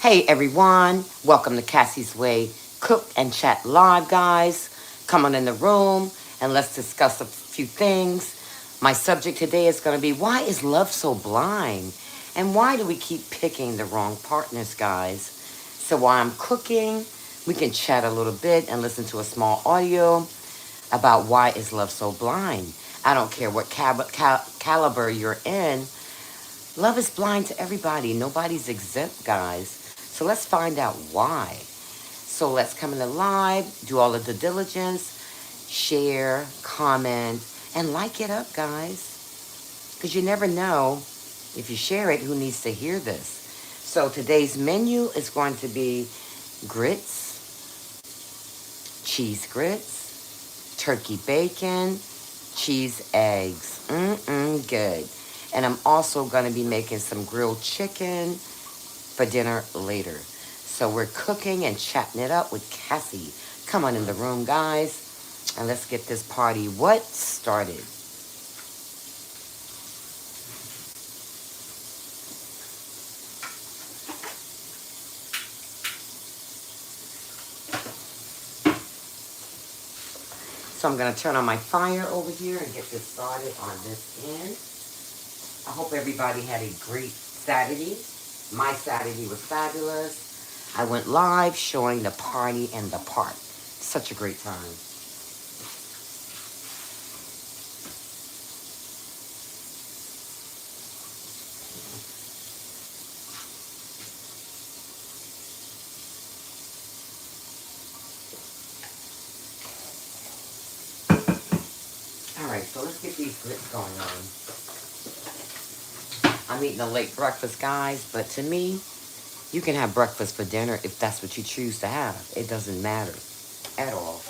Hey everyone, welcome to Cassie's Way Cook and Chat Live, guys. Come on in the room and let's discuss a few things. My subject today is going to be, why is love so blind? And why do we keep picking the wrong partners, guys? So while I'm cooking, we can chat a little bit and listen to a small audio about why is love so blind. I don't care what caliber you're in. Love is blind to everybody. Nobody's exempt, guys. So let's find out why. So let's come in the live, do all of the diligence, share, comment, and like it up, guys. Because you never know, if you share it, who needs to hear this. So today's menu is going to be grits, cheese grits, turkey bacon, cheese eggs. Good. And I'm also going to be making some grilled chicken for dinner later. So we're cooking and chatting it up with Cassie. Come on in the room, guys, and let's get this party started. So I'm going to turn on my fire over here and get this started on this end. I hope everybody had a great Saturday. My Saturday was fabulous. I went live showing the party and the park. Such a great time. All right, so let's get these grits going on. I'm eating a late breakfast, guys, but to me, you can have breakfast for dinner if that's what you choose to have. It doesn't matter at all.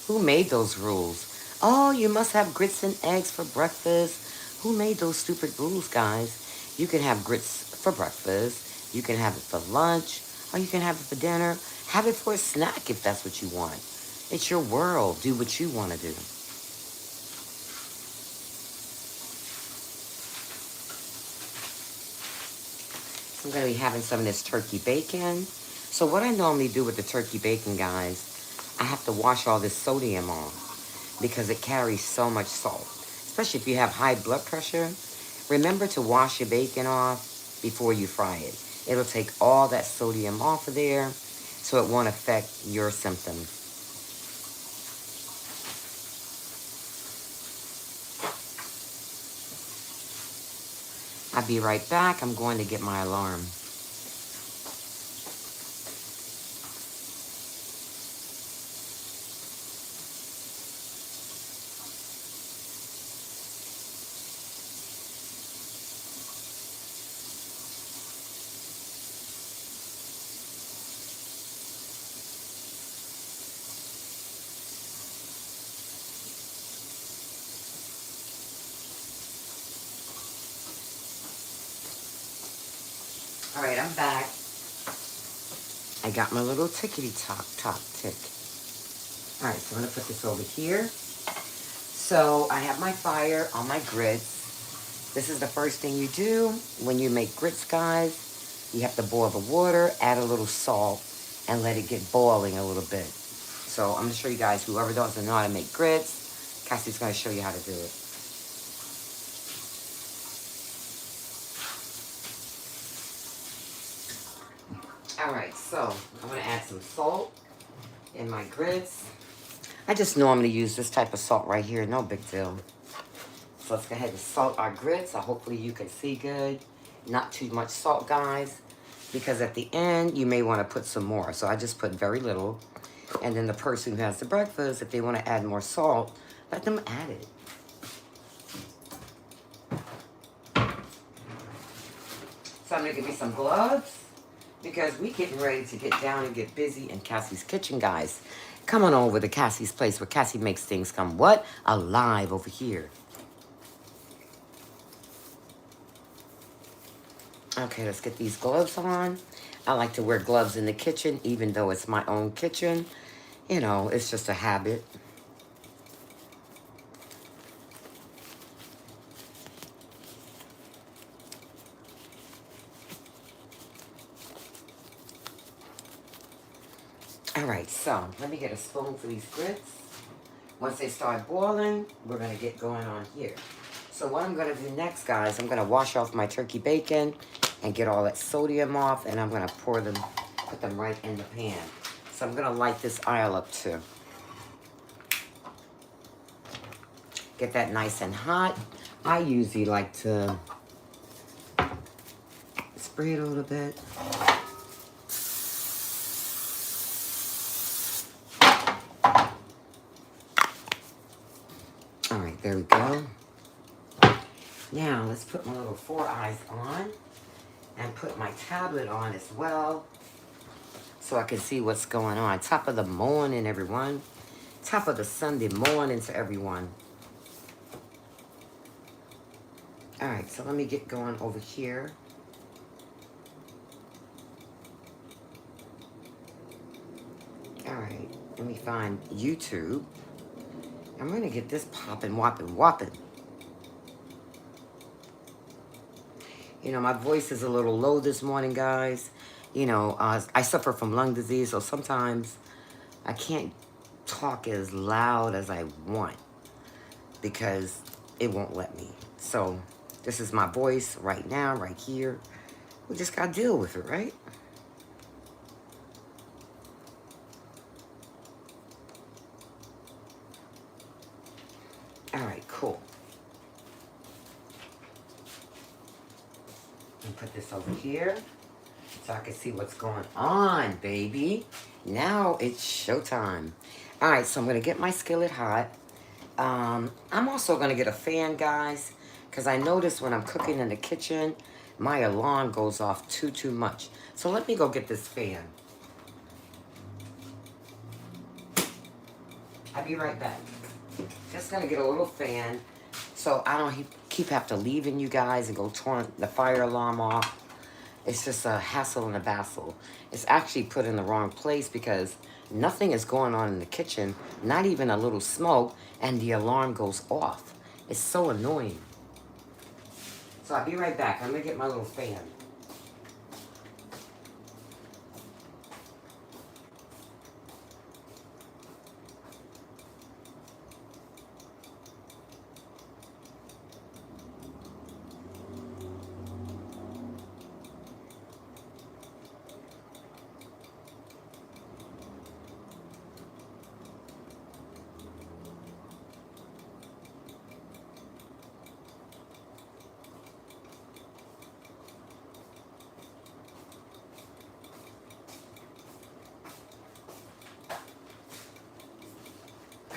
Who made those rules? Oh, you must have grits and eggs for breakfast. Who made those stupid rules, guys? You can have grits for breakfast. You can have it for lunch. Or you can have it for dinner. Have it for a snack if that's what you want. It's your world. Do what you want to do. So I'm going to be having some of this turkey bacon. So what I normally do with the turkey bacon, guys, I have to wash all this sodium off because it carries so much salt. Especially if you have high blood pressure. Remember to wash your bacon off before you fry it. It'll take all that sodium off of there so it won't affect your symptoms. I'll be right back. I'm going to get my alarm. All right, I'm back. I got my little tickety-tock tick. All right, so I'm going to put this over here. So I have my fire on my grits. This is the first thing you do when you make grits, guys. You have to boil the water, add a little salt, and let it get boiling a little bit. So I'm going to show you guys, whoever doesn't know how to make grits, Cassie's going to show you how to do it. All right, so I'm going to add some salt in my grits. I just normally use this type of salt right here, no big deal. So let's go ahead and salt our grits. Hopefully you can see good. Not too much salt, guys, because at the end you may want to put some more. So I just put very little. And then the person who has the breakfast, if they want to add more salt, let them add it. So I'm going to give you some gloves because we getting ready to get down and get busy in Cassie's kitchen, guys. Come on over to Cassie's place where Cassie makes things come alive over here. Okay, let's get these gloves on. I like to wear gloves in the kitchen, even though it's my own kitchen. You know, it's just a habit. All right, so let me get a spoon for these grits. Once they start boiling, we're gonna get going on here. So what I'm gonna do next, guys, I'm gonna wash off my turkey bacon and get all that sodium off, and I'm gonna put them right in the pan. So I'm gonna light this aisle up too. Get that nice and hot. I usually like to spray it a little bit. All right, there we go. Now let's put my little 4 eyes on and put my tablet on as well so I can see what's going on. Top of the morning, everyone. Top of the Sunday morning to everyone. All right, so let me get going over here. All right, let me find YouTube. I'm gonna get this popping, whopping. You know, my voice is a little low this morning, guys. You know, I suffer from lung disease, so sometimes I can't talk as loud as I want because it won't let me. So this is my voice right now, right here. We just gotta deal with it, right? All right, cool. And put this over here so I can see what's going on, baby. Now it's showtime. All right, so I'm gonna get my skillet hot. I'm also gonna get a fan, guys, because I notice when I'm cooking in the kitchen, my alarm goes off too much. So let me go get this fan. I'll be right back. Just gonna get a little fan so I don't keep have to leaving you guys and go turn the fire alarm off. It's just a hassle and a bustle. It's actually put in the wrong place because nothing is going on in the kitchen, not even a little smoke, and the alarm goes off. It's so annoying. So I'll be right back. I'm gonna get my little fan.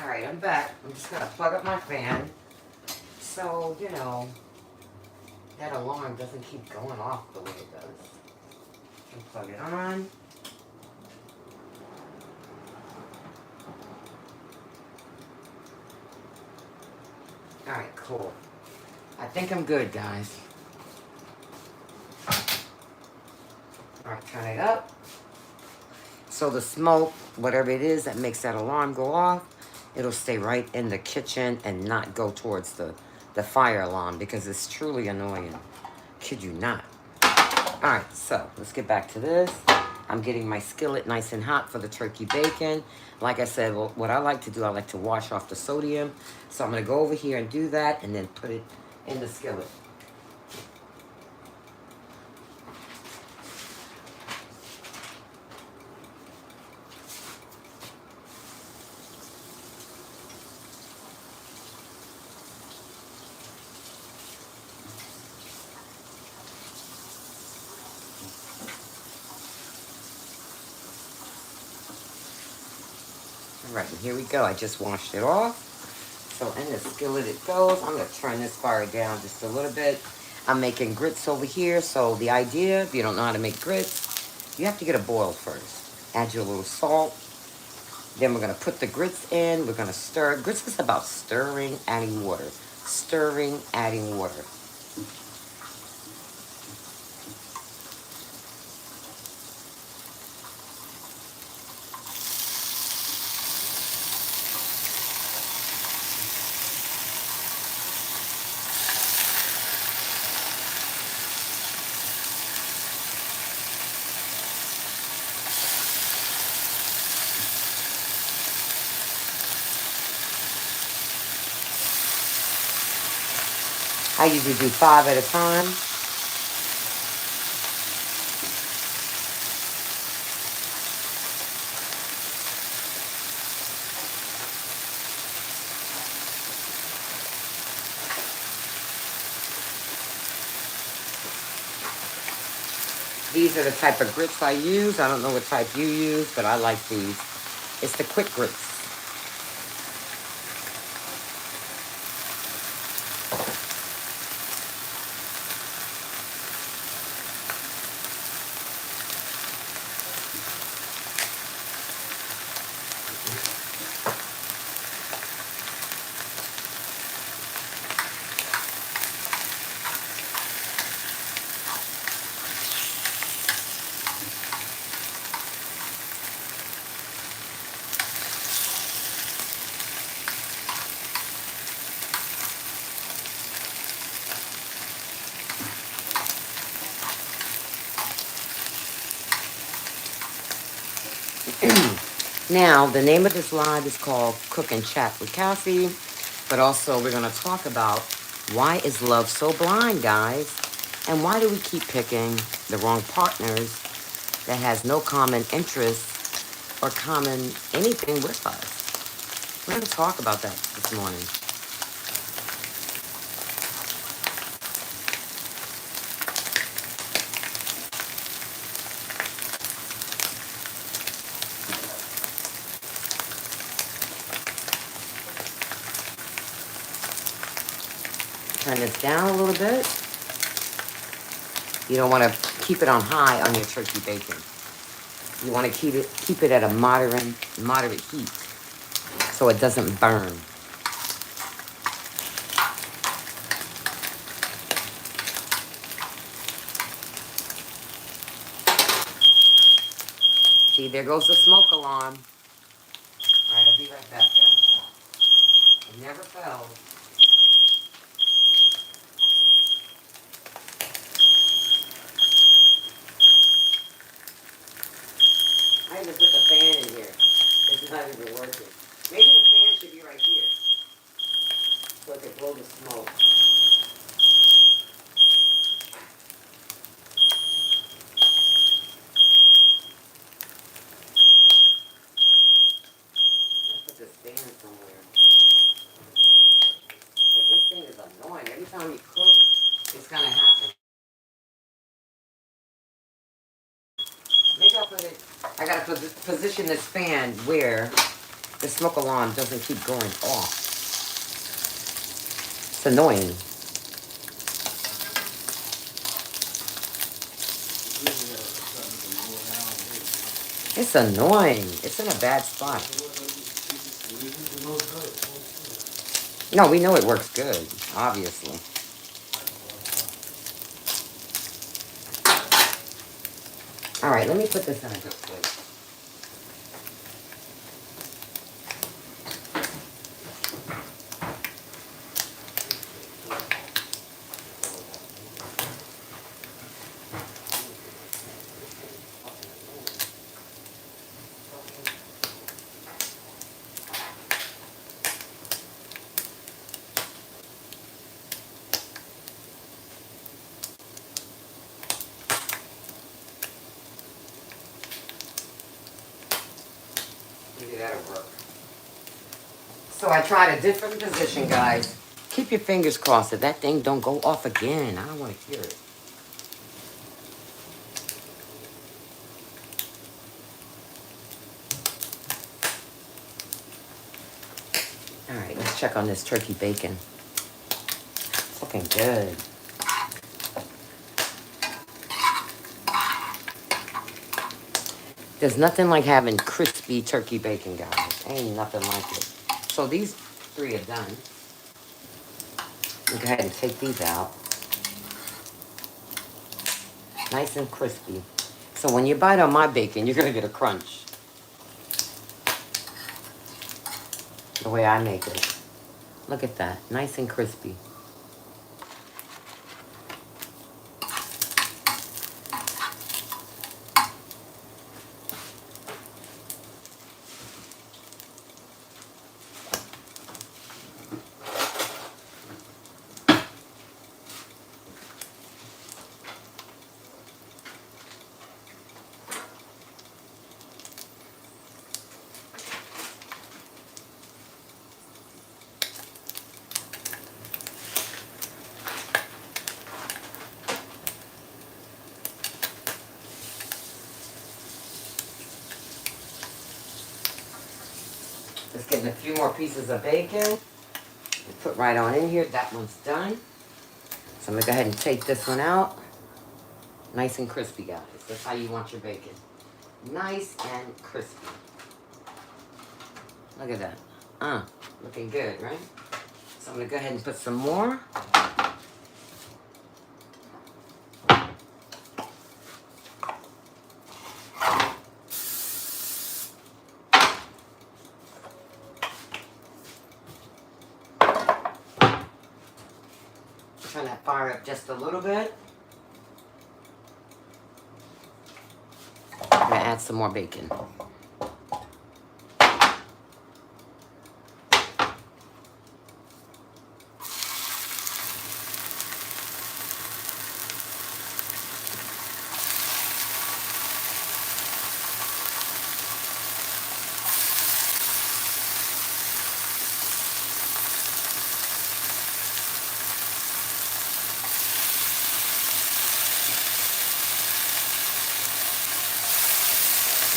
All right, I'm back. I'm just gonna plug up my fan so, you know, that alarm doesn't keep going off the way it does. And plug it on. All right, cool. I think I'm good, guys. All right, turn it up. So the smoke, whatever it is that makes that alarm go off, it'll stay right in the kitchen and not go towards the fire alarm because it's truly annoying. Kid you not. All right, so let's get back to this. I'm getting my skillet nice and hot for the turkey bacon. Like I said, well, what I like to do, I like to wash off the sodium. So I'm gonna go over here and do that and then put it in the skillet. All right, and here we go. I just washed it off. So in the skillet it goes. I'm gonna turn this fire down just a little bit. I'm making grits over here. So the idea, if you don't know how to make grits, you have to get a boil first. Add your little salt. Then we're gonna put the grits in. We're gonna stir. Grits is about stirring, adding water. Stirring, adding water. I usually do 5 at a time. These are the type of grits I use. I don't know what type you use, but I like these. It's the quick grits. Now, the name of this live is called Cook and Chat with Cassie, but also we're going to talk about why is love so blind, guys? And why do we keep picking the wrong partners that has no common interest or common anything with us? We're going to talk about that this morning. Turn this down a little bit. You don't want to keep it on high on your turkey bacon. You want to keep it at a moderate heat so it doesn't burn. See, there goes the smoke alarm. All right, I'll be right back then. It never fails. I even put the fan in here. It's not even working. Maybe the fan should be right here so it can blow the smoke. I put this fan somewhere. But this thing is annoying. Every time you cook, it's gonna happen. Maybe I'll put it. I gotta position this fan where the smoke alarm doesn't keep going off. It's annoying. It's annoying. It's in a bad spot. No, we know it works good, obviously. All right, let me put this in a good place. Maybe that'll work. So I tried a different position, guys. Keep your fingers crossed that that thing don't go off again. I don't want to hear it. All right, let's check on this turkey bacon. It's looking good. There's nothing like having crispy turkey bacon, guys. Ain't nothing like it. So these 3 are done. Go ahead and take these out. Nice and crispy. So when you bite on my bacon, you're going to get a crunch. The way I make it. Look at that. Nice and crispy. getting a few more pieces of bacon. Put right on in here. That one's done. So I'm going to go ahead and take this one out. Nice and crispy, guys. That's how you want your bacon. Nice and crispy. Look at that. Looking good, right? So I'm going to go ahead and put some more. Turn that fire up just a little bit. I'm going to add some more bacon.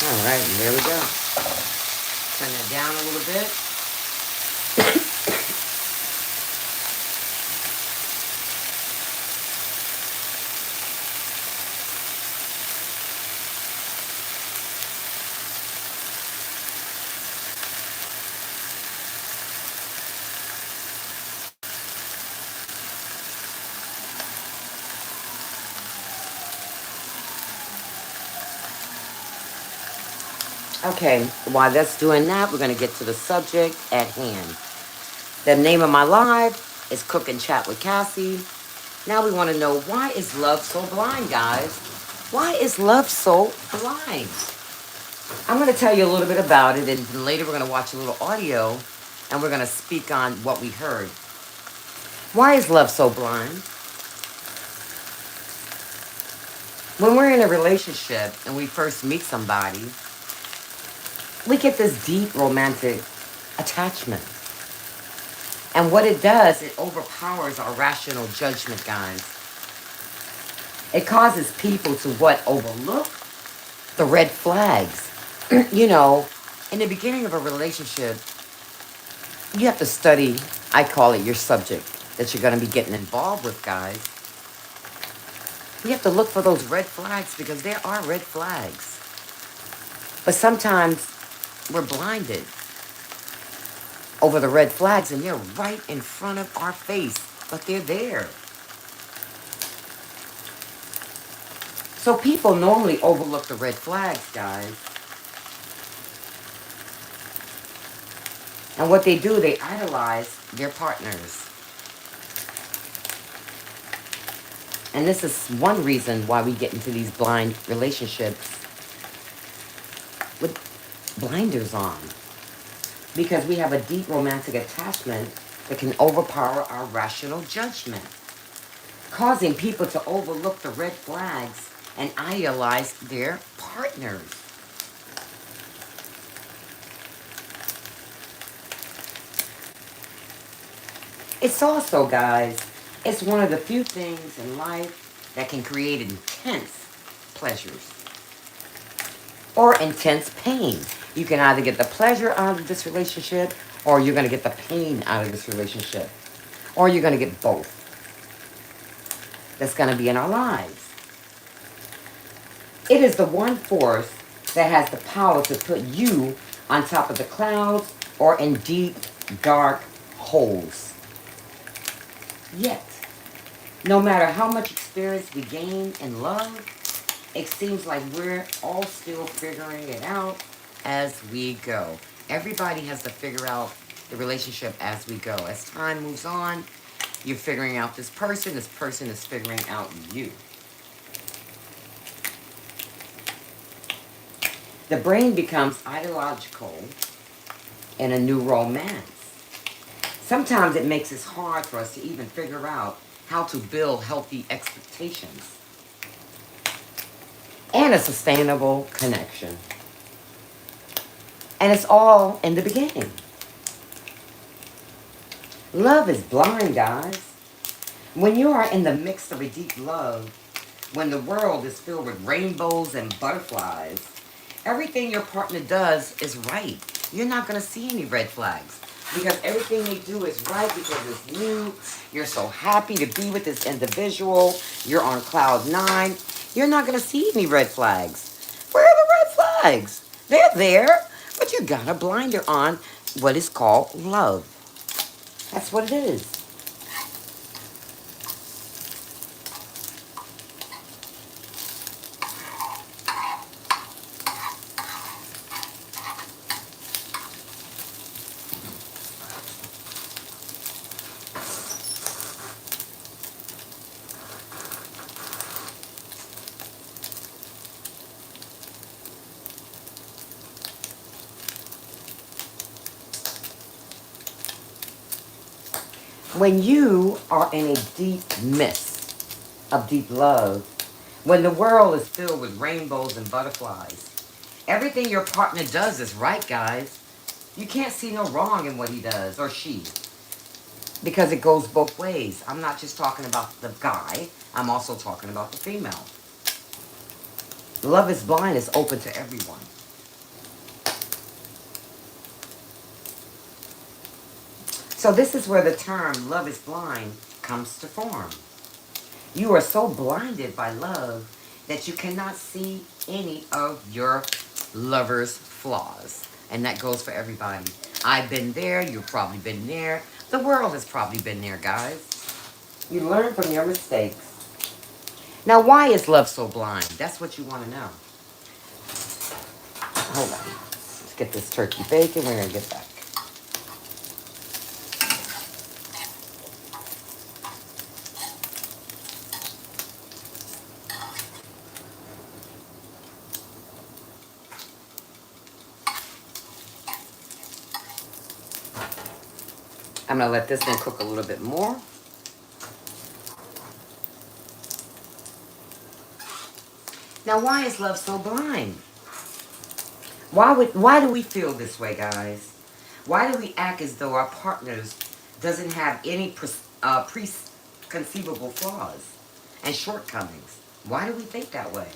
All right, and there we go. Turn that down a little bit. Okay, while that's doing that, we're going to get to the subject at hand. The name of my live is Cook and Chat with Cassie. Now we want to know, why is love so blind, guys? Why is love so blind? I'm going to tell you a little bit about it, and then later we're going to watch a little audio, and we're going to speak on what we heard. Why is love so blind? When we're in a relationship and we first meet somebody, we get this deep romantic attachment. And what it does, it overpowers our rational judgment, guys. It causes people to overlook the red flags. You know, in the beginning of a relationship, you have to study, I call it your subject, that you're going to be getting involved with, guys. You have to look for those red flags, because there are red flags. But sometimes we're blinded over the red flags, and they're right in front of our face, but they're there. So people normally overlook the red flags, guys. And what they do, they idolize their partners. And this is one reason why we get into these blind relationships with blinders on. Because we have a deep romantic attachment that can overpower our rational judgment, causing people to overlook the red flags and idolize their partners. It's also, guys, it's one of the few things in life that can create intense pleasures or intense pain. You can either get the pleasure out of this relationship, or you're going to get the pain out of this relationship, or you're going to get both. That's going to be in our lives. It is the one force that has the power to put you on top of the clouds or in deep, dark holes. Yet, no matter how much experience we gain in love, it seems like we're all still figuring it out as we go. Everybody has to figure out the relationship as we go. As time moves on, you're figuring out this person is figuring out you. The brain becomes ideological in a new romance. Sometimes it makes it hard for us to even figure out how to build healthy expectations and a sustainable connection. And it's all in the beginning. Love is blind, guys. When you are in the midst of a deep love, when the world is filled with rainbows and butterflies, everything your partner does is right. you're not going to see any red flags. Because everything they do is right because it's new. You're so happy to be with this individual. You're on cloud nine. You're not going to see any red flags. Where are the red flags? They're there. But you got a blinder on what is called love. That's what it is. When you are in a deep mist of deep love, when the world is filled with rainbows and butterflies, everything your partner does is right, guys. You can't see no wrong in what he does or she because it goes both ways. I'm not just talking about the guy, I'm also talking about the female. Love is blind is open to everyone. So this is where the term love is blind comes to form. You are so blinded by love that you cannot see any of your lover's flaws. And that goes for everybody. I've been there. You've probably been there. The world has probably been there, guys. You learn from your mistakes. Now, why is love so blind? That's what you want to know. Hold on. Let's get this turkey bacon. We're going to get back. I'm going to let this one cook a little bit more. Now, why is love so blind? Why do we feel this way, guys? Why do we act as though our partners doesn't have any preconceivable flaws and shortcomings? Why do we think that way?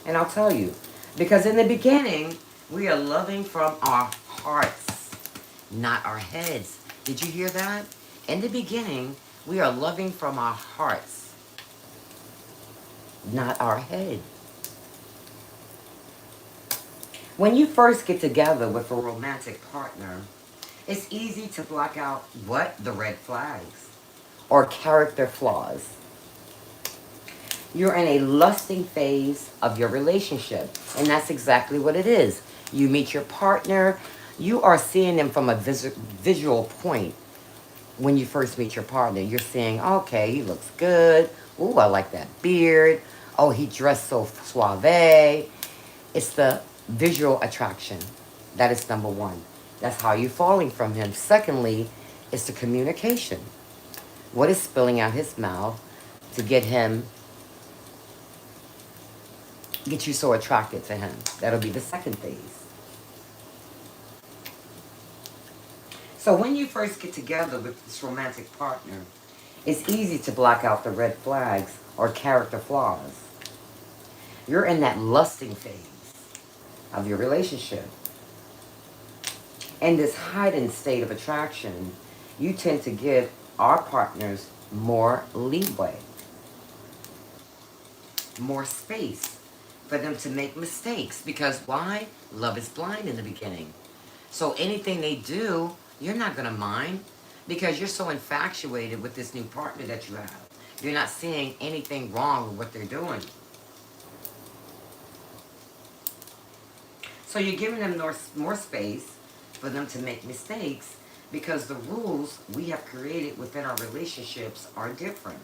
And I'll tell you, because in the beginning, we are loving from our hearts, not our heads. Did you hear that? In the beginning, we are loving from our hearts, not our head. When you first get together with a romantic partner, it's easy to block out what? The red flags or character flaws. You're in a lusting phase of your relationship, and that's exactly what it is. You meet your partner, you are seeing them from a visual point. When you first meet your partner, you're saying, okay, he looks good. Ooh, I like that beard. Oh, he dressed so suave. It's the visual attraction. That is number one. That's how you're falling from him. Secondly, it's the communication. What is spilling out his mouth to get you so attracted to him? That'll be the second phase. So when you first get together with this romantic partner, it's easy to block out the red flags or character flaws. You're in that lusting phase of your relationship. In this heightened state of attraction, you tend to give our partners more leeway, more space for them to make mistakes. Because why? Love is blind in the beginning. So anything they do, you're not going to mind because you're so infatuated with this new partner that you have. You're not seeing anything wrong with what they're doing. So you're giving them more space for them to make mistakes because the rules we have created within our relationships are different.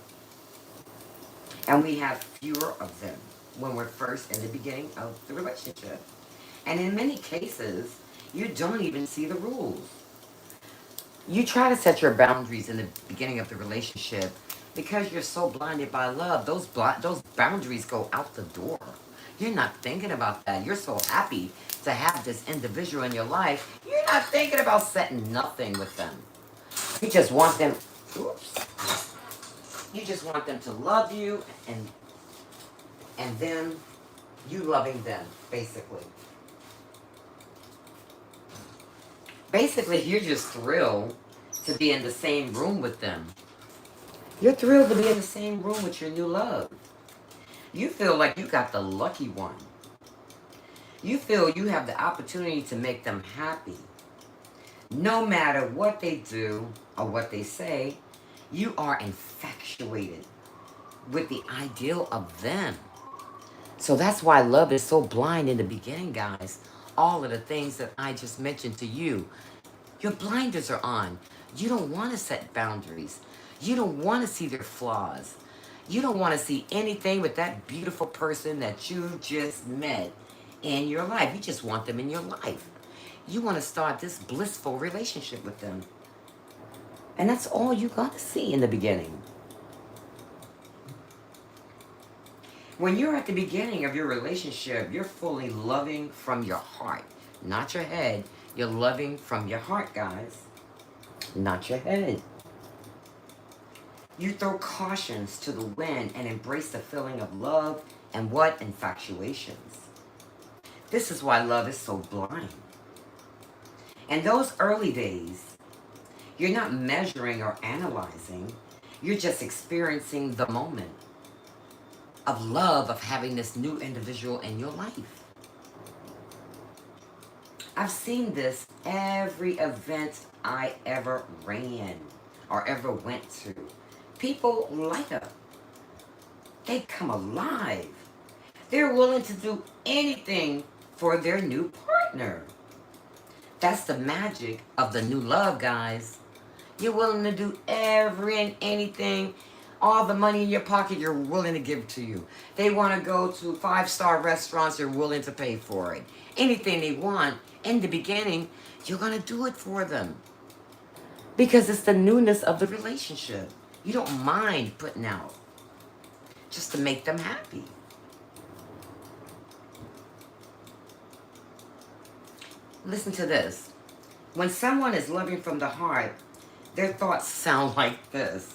And we have fewer of them when we're first in the beginning of the relationship. And in many cases, you don't even see the rules. You try to set your boundaries in the beginning of the relationship because you're so blinded by love. Those boundaries go out the door. You're not thinking about that. You're so happy to have this individual in your life. You're not thinking about setting nothing with them. You just want them, oops. You just want them to love you and then you loving them, basically. Basically, you're just thrilled to be in the same room with them. You're thrilled to be in the same room with your new love. You feel like you got the lucky one. You feel you have the opportunity to make them happy. No matter what they do or what they say, you are infatuated with the ideal of them. So that's why love is so blind in the beginning, guys. All of the things that I just mentioned to you, your blinders are on. You don't want to set boundaries. You don't want to see their flaws. You don't want to see anything with that beautiful person that you just met in your life. You just want them in your life. You want to start this blissful relationship with them. And that's all you got to see in the beginning. When you're at the beginning of your relationship, you're fully loving from your heart, not your head. You're loving from your heart, guys, not your head. You throw cautions to the wind and embrace the feeling of love and what? Infatuations. This is why love is so blind. In those early days, you're not measuring or analyzing. You're just experiencing the moment of love, of having this new individual in your life. I've seen this every event I ever ran or ever went to. People light up. They come alive. They're willing to do anything for their new partner. That's the magic of the new love, guys. You're willing to do every and anything. All the money in your pocket, you're willing to give to you. They want to go to 5-star restaurants, you're willing to pay for it. Anything they want, in the beginning, you're going to do it for them. Because it's the newness of the relationship. You don't mind putting out just to make them happy. Listen to this. When someone is loving from the heart, their thoughts sound like this.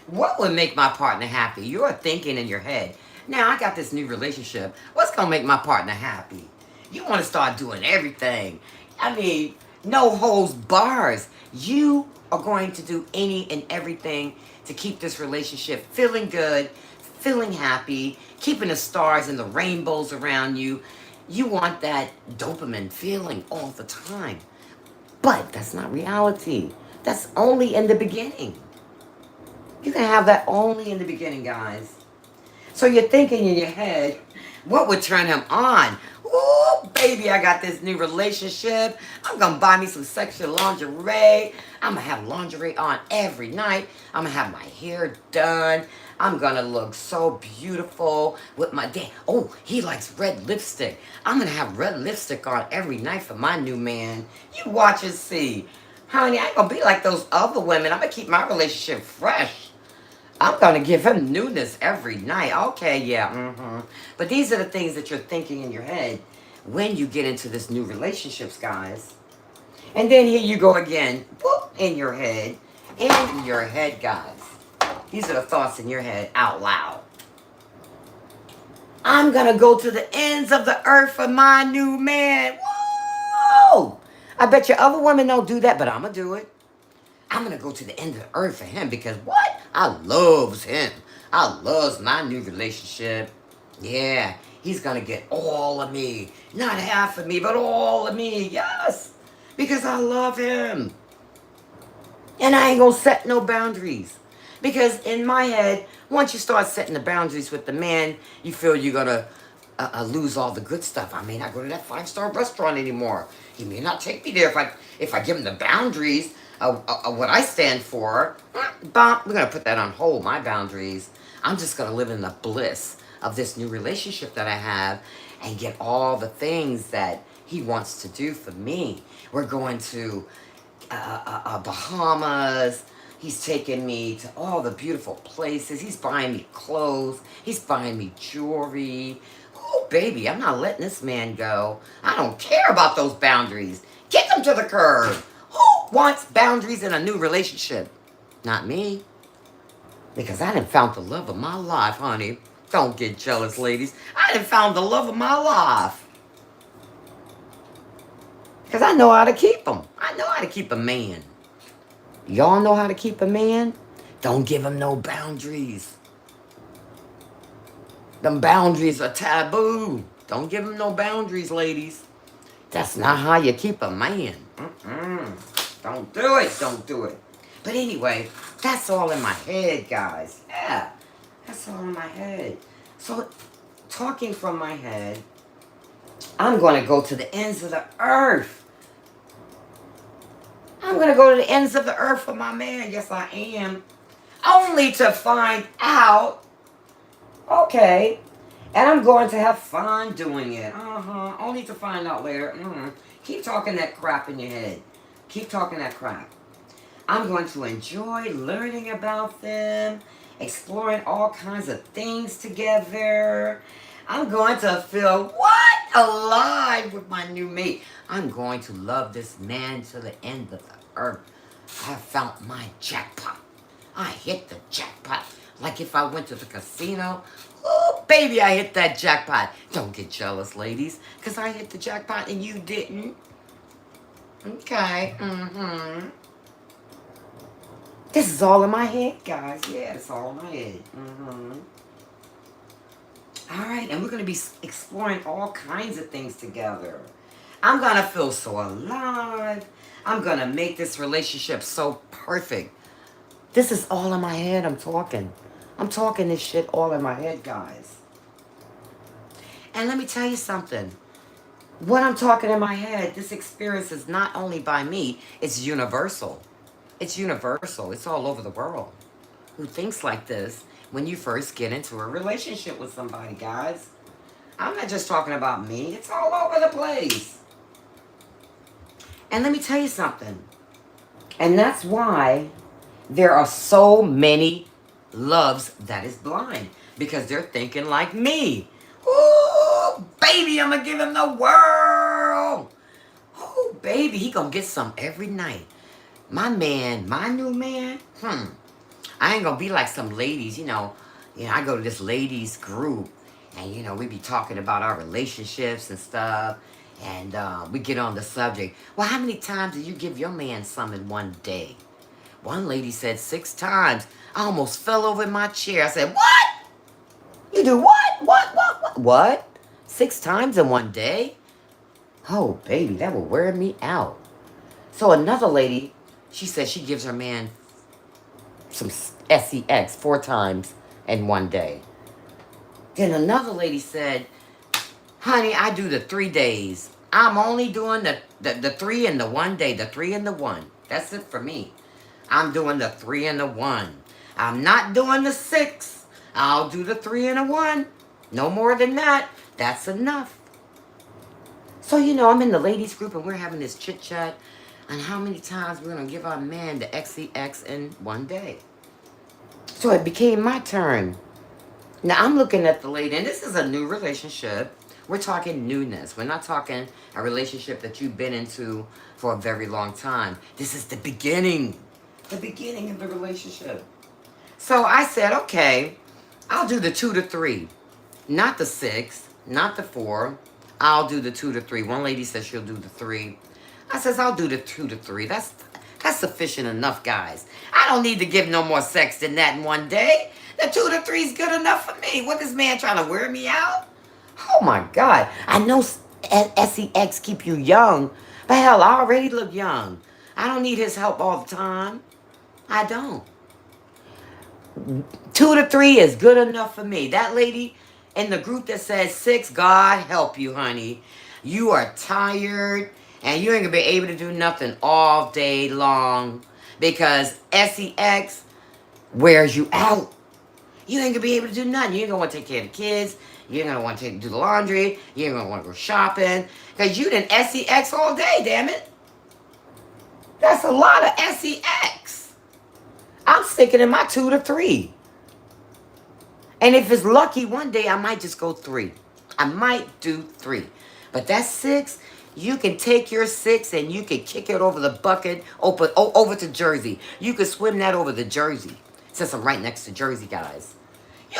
What would make my partner happy? You're thinking in your head. Now, I got this new relationship. What's going to make my partner happy? You want to start doing everything. I mean, no holds bars. You are going to do any and everything to keep this relationship feeling good, feeling happy, keeping the stars and the rainbows around you. You want that dopamine feeling all the time. But that's not reality. That's only in the beginning. You can have that only in the beginning, guys. So you're thinking in your head, what would turn him on? Ooh, baby, I got this new relationship. I'm going to buy me some sexual lingerie. I'm going to have lingerie on every night. I'm going to have my hair done. I'm going to look so beautiful with my dad. Oh, he likes red lipstick. I'm going to have red lipstick on every night for my new man. You watch and see. Honey, I ain't going to be like those other women. I'm going to keep my relationship fresh. I'm going to give him newness every night. Okay, yeah, But these are the things that you're thinking in your head when you get into this new relationships, guys. And then here you go again, whoop, in your head, guys. These are the thoughts in your head out loud. I'm going to go to the ends of the earth for my new man. Whoa! I bet your other women don't do that, but I'm going to do it. I'm going to go to the end of the earth for him because what? I loves him. I loves my new relationship. Yeah, he's going to get all of me. Not half of me, but all of me. Yes, because I love him. And I ain't going to set no boundaries. Because in my head, once you start setting the boundaries with the man, you feel you're going to lose all the good stuff. I may not go to that 5-star restaurant anymore. He may not take me there if I give him the boundaries. What I stand for, we're going to put that on hold, my boundaries. I'm just going to live in the bliss of this new relationship that I have and get all the things that he wants to do for me. We're going to Bahamas. He's taking me to all the beautiful places. He's buying me clothes. He's buying me jewelry. Oh, baby, I'm not letting this man go. I don't care about those boundaries. Kick him to the curb. Who wants boundaries in a new relationship? Not me. Because I done found the love of my life, honey. Don't get jealous, ladies. I done found the love of my life. Because I know how to keep them. I know how to keep a man. Y'all know how to keep a man? Don't give him no boundaries. Them boundaries are taboo. Don't give him no boundaries, ladies. That's not how you keep a man. Don't do it. Don't do it. But anyway, that's all in my head, guys. Yeah, that's all in my head. So, talking from my head, I'm going to go to the ends of the earth. I'm going to go to the ends of the earth for my man. Yes, I am. Only to find out, okay, and I'm going to have fun doing it. Only to find out later. Keep talking that crap in your head. Keep talking that crap. I'm going to enjoy learning about them, exploring all kinds of things together. I'm going to feel, what? Alive with my new mate. I'm going to love this man to the end of the earth. I found my jackpot. I hit the jackpot. Like if I went to the casino. Oh, baby, I hit that jackpot. Don't get jealous, ladies, because I hit the jackpot and you didn't. Okay. This is all in my head, guys. Yeah, it's all in my head. All right, and we're going to be exploring all kinds of things together. I'm going to feel so alive. I'm going to make this relationship so perfect. This is all in my head. I'm talking this shit all in my head, guys. And let me tell you something. When I'm talking in my head, this experience is not only by me, it's universal. It's universal. It's all over the world. Who thinks like this when you first get into a relationship with somebody, guys? I'm not just talking about me. It's all over the place. And let me tell you something. And that's why there are so many loves that is blind. Because they're thinking like me. Ooh, baby, I'm going to give him the world. Ooh, baby, he going to get some every night. My man, my new man, I ain't gonna be like some ladies, I go to this ladies group and, we be talking about our relationships and stuff. And we get on the subject. Well, how many times do you give your man some in one day? One lady said 6 times. I almost fell over in my chair. I said, what? You do what? What? 6 times in one day? Oh, baby, that will wear me out. So another lady, she said she gives her man some sex 4 times in one day. Then another lady said, honey, I do the 3 days. I'm only doing the 3 in the 1 day, the 3 in the 1. That's it for me. I'm doing the 3 in the 1. I'm not doing the 6. I'll do the 3 in a 1. No more than that. That's enough. So, I'm in the ladies group and we're having this chit chat on how many times we're going to give our man the XCX in 1 day. So it became my turn. Now I'm looking at the lady, and this is a new relationship. We're talking newness. We're not talking a relationship that you've been into for a very long time. This is the beginning of the relationship. So I said, okay, I'll do the 2 to 3. Not the 6, not the 4. I'll do the 2 to 3. One lady says she'll do the 3. I says, I'll do the 2 to 3. That's sufficient enough, guys. I don't need to give no more sex than that in 1 day. The 2 to 3 is good enough for me. What, this man trying to wear me out? Oh my God. I know sex keep you young, but hell, I already look young. I don't need his help all the time. I don't. 2 to 3 is good enough for me. That lady in the group that says 6, God help you, honey. You are tired and you ain't gonna be able to do nothing all day long because sex wears you out. You ain't gonna be able to do nothing. You ain't gonna want to take care of the kids. You ain't gonna want to do the laundry. You ain't gonna want to go shopping because you done sex all day, damn it. That's a lot of sex. I'm sticking in my 2 to 3. And if it's lucky, 1 day I might just go 3. I might do 3. But that 6, you can take your 6 and you can kick it over the bucket, over to Jersey. You can swim that over to Jersey. Since I'm right next to Jersey, guys.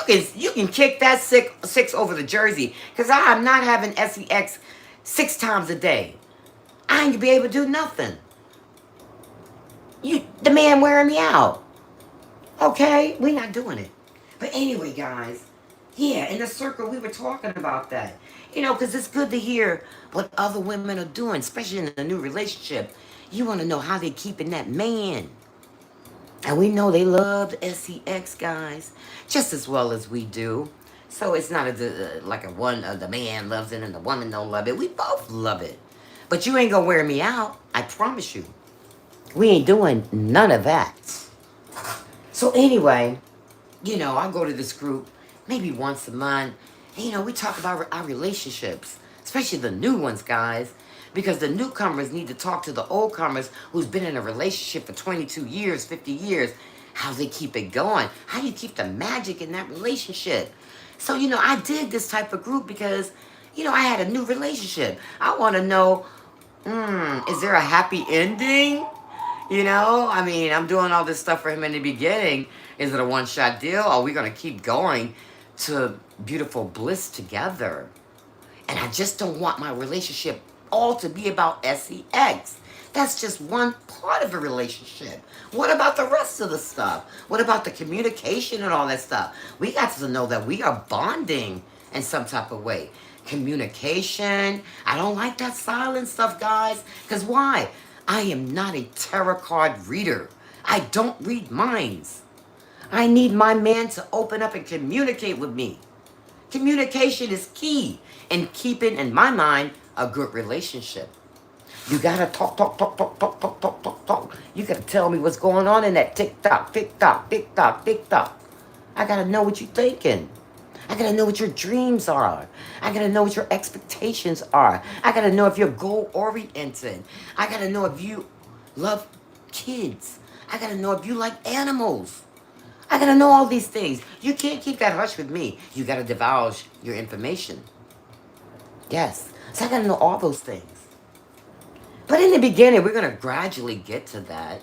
You can kick that 6 over to Jersey. Because I am not having sex 6 times a day. I ain't gonna be able to do nothing. The man wearing me out. Okay? We not doing it. But anyway, guys, yeah, in the circle, we were talking about that. Because it's good to hear what other women are doing, especially in a new relationship. You want to know how they keeping that man. And we know they love the sex, guys, just as well as we do. So it's not like a one, the man loves it and the woman don't love it. We both love it. But you ain't gonna wear me out. I promise you. We ain't doing none of that. So anyway, I go to this group maybe once a month. And, we talk about our relationships, especially the new ones, guys. Because the newcomers need to talk to the old comers who's been in a relationship for 22 years, 50 years, how they keep it going, how you keep the magic in that relationship. So, I did this type of group because, I had a new relationship. I want to know, is there a happy ending? I'm doing all this stuff for him in the beginning. Is it a one-shot deal? Are we going to keep going to beautiful bliss together? And I just don't want my relationship all to be about sex. That's just one part of a relationship. What about the rest of the stuff? What about the communication and all that stuff? We got to know that we are bonding in some type of way. Communication. I don't like that silent stuff, guys. Because why? I am not a tarot card reader. I don't read minds. I need my man to open up and communicate with me. Communication is key in keeping, in my mind, a good relationship. You gotta talk, talk, talk, talk, talk, talk, talk, talk, talk. You gotta tell me what's going on in that tick-tock, tick-tock, tick-tock, tick-tock. I gotta know what you're thinking. I gotta know what your dreams are. I gotta know what your expectations are. I gotta know if you're goal-oriented. I gotta know if you love kids. I gotta know if you like animals. I gotta know all these things. You can't keep that hush with me. You gotta divulge your information. Yes. So I gotta know all those things. But in the beginning, we're gonna gradually get to that.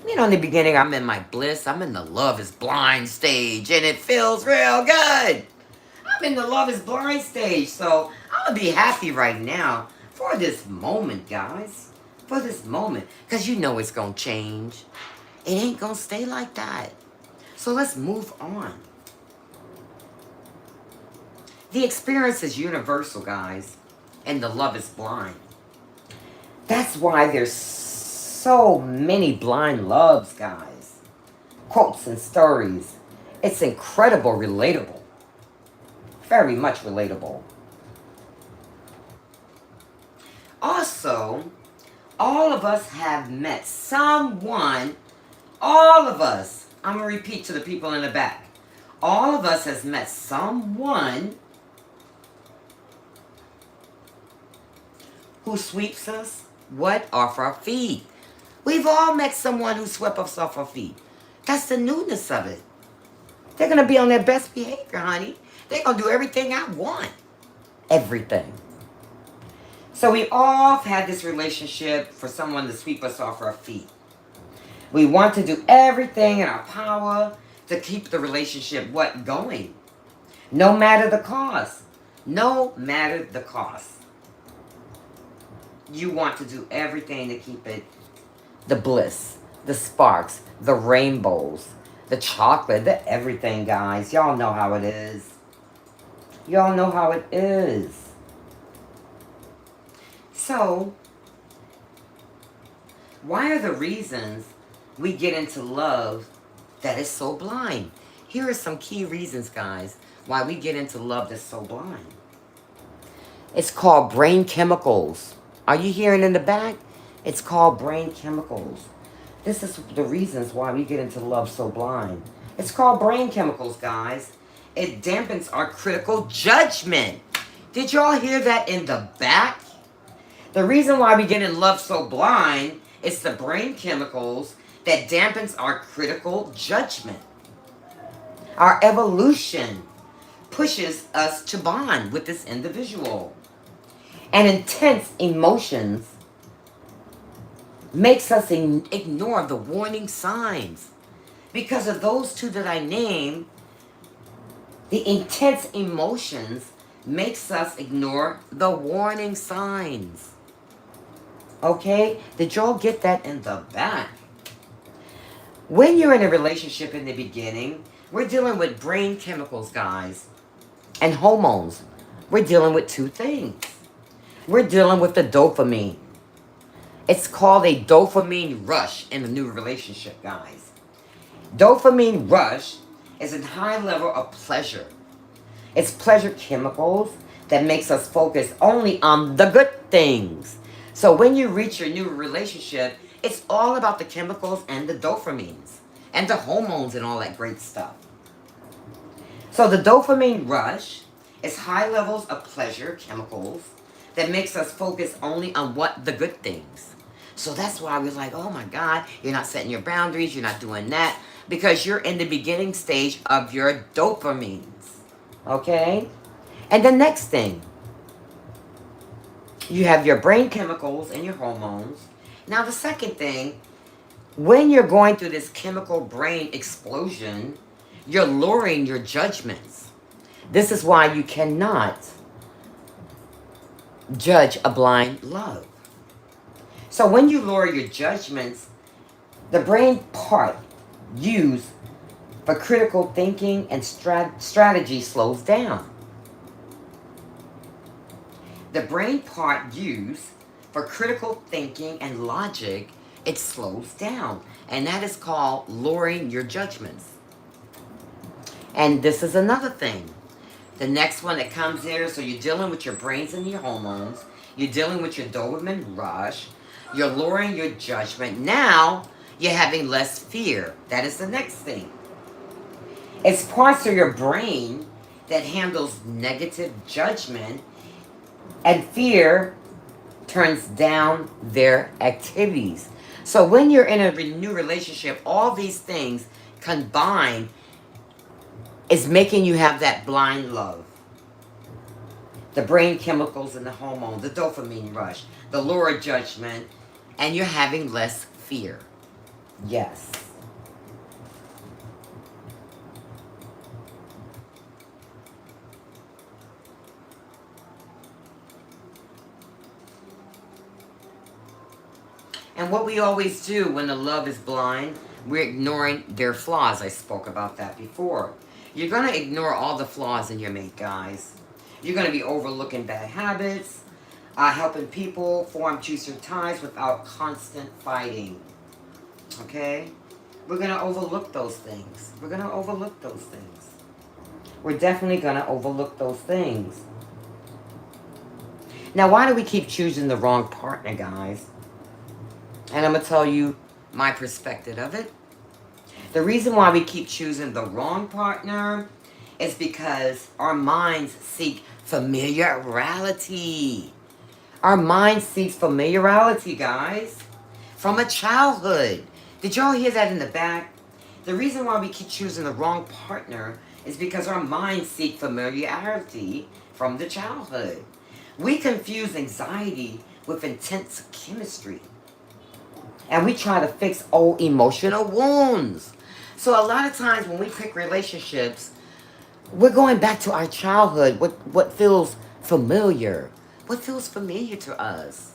In the beginning, I'm in my bliss. I'm in the love is blind stage, and it feels real good. I'm in the love is blind stage, so I'm gonna be happy right now for this moment, guys. For this moment. Because it's gonna change. It ain't gonna stay like that. So let's move on. The experience is universal, guys. And the love is blind. That's why there's so many blind loves, guys. Quotes and stories. It's incredible, relatable. Very much relatable. Also, all of us have met someone, all of us, I'm going to repeat to the people in the back. All of us has met someone who sweeps us, what? Off our feet. We've all met someone who swept us off our feet. That's the newness of it. They're going to be on their best behavior, honey. They're going to do everything I want. Everything. So we all have had this relationship for someone to sweep us off our feet. We want to do everything in our power to keep the relationship, going? No matter the cost. No matter the cost. You want to do everything to keep it, the bliss, the sparks, the rainbows, the chocolate, the everything, guys. Y'all know how it is. Y'all know how it is. So, why are the reasons we get into love that is so blind? Here are some key reasons, guys, why we get into love that's so blind. It's called brain chemicals. Are you hearing in the back? It's called brain chemicals. This is the reasons why we get into love so blind. It's called brain chemicals, guys. It dampens our critical judgment. Did y'all hear that in the back? The reason why we get in love so blind is the brain chemicals that dampens our critical judgment. Our evolution pushes us to bond with this individual. And intense emotions makes us ignore the warning signs. Because of those two that I named, the intense emotions makes us ignore the warning signs. Okay? Did y'all get that in the back? When you're in a relationship in the beginning, we're dealing with brain chemicals, guys, and hormones. We're dealing with two things. We're dealing with the dopamine. It's called a dopamine rush in a new relationship, guys. Dopamine rush is a high level of pleasure. It's pleasure chemicals that makes us focus only on the good things. So when you reach your new relationship, it's all about the chemicals and the dopamines and the hormones and all that great stuff. So the dopamine rush is high levels of pleasure chemicals that makes us focus only on what the good things. So that's why we're like, oh my God, you're not setting your boundaries, you're not doing that, because you're in the beginning stage of your dopamines. Okay? And the next thing, you have your brain chemicals and your hormones. Now the second thing, when you're going through this chemical brain explosion, you're lowering your judgments. This is why you cannot judge a blind love. So when you lower your judgments, the brain part used for critical thinking and strategy slows down. The brain part used for critical thinking and logic, it slows down. And that is called lowering your judgments. And this is another thing. The next one that comes here, so you're dealing with your brains and your hormones. You're dealing with your dopamine rush. You're lowering your judgment. Now, you're having less fear. That is the next thing. It's parts of your brain that handles negative judgment, and fear turns down their activities. So when you're in a new relationship, all these things combined is making you have that blind love. The brain chemicals and the hormone, the dopamine rush, the lower judgment, and you're having less fear. Yes. And what we always do when the love is blind, we're ignoring their flaws. I spoke about that before. You're going to ignore all the flaws in your mate, guys. You're going to be overlooking bad habits, helping people form juicier ties without constant fighting. Okay? We're going to overlook those things. We're going to overlook those things. We're definitely going to overlook those things. Now, why do we keep choosing the wrong partner, guys? And I'm going to tell you my perspective of it. The reason why we keep choosing the wrong partner is because our minds seek familiarity. Our mind seeks familiarity, guys, from a childhood. Did y'all hear that in the back? The reason why we keep choosing the wrong partner is because our minds seek familiarity from the childhood. We confuse anxiety with intense chemistry. And we try to fix old emotional wounds. So a lot of times when we pick relationships, we're going back to our childhood, what feels familiar. What feels familiar to us.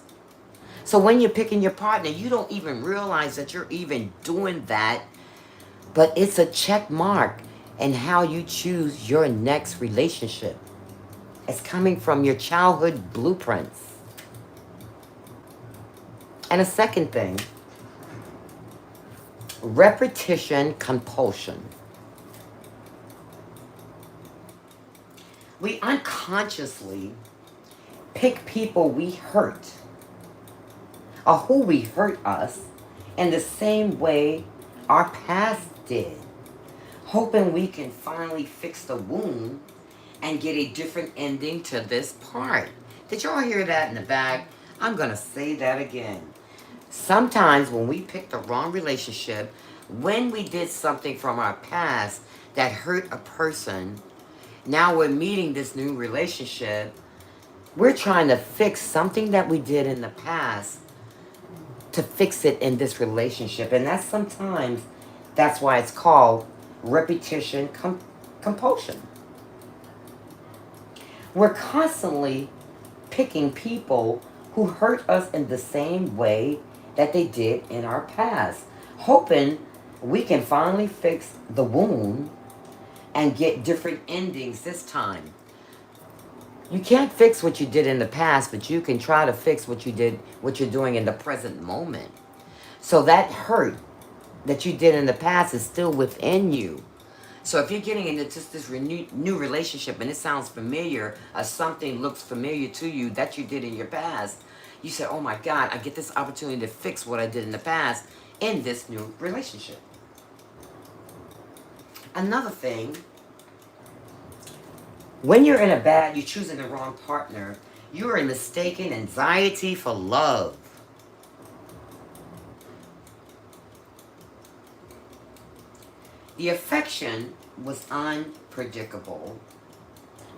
So when you're picking your partner, you don't even realize that you're even doing that. But it's a check mark in how you choose your next relationship. It's coming from your childhood blueprints. And a second thing, repetition compulsion. We unconsciously pick people we hurt or who we hurt us in the same way our past did, hoping we can finally fix the wound and get a different ending to this part. Did y'all hear that in the back? I'm going to say that again. Sometimes when we pick the wrong relationship, when we did something from our past that hurt a person, now we're meeting this new relationship, we're trying to fix something that we did in the past to fix it in this relationship. And that's why it's called repetition compulsion. We're constantly picking people who hurt us in the same way that they did in our past, hoping we can finally fix the wound and get different endings this time. You can't fix what you did in the past, but you can try to fix what you're doing in the present moment. So that hurt that you did in the past is still within you. So if you're getting into just this new relationship and it sounds familiar, or something looks familiar to you that you did in your past, you say, oh my God, I get this opportunity to fix what I did in the past in this new relationship. Another thing, when you're choosing the wrong partner, you are mistaking anxiety for love. The affection was unpredictable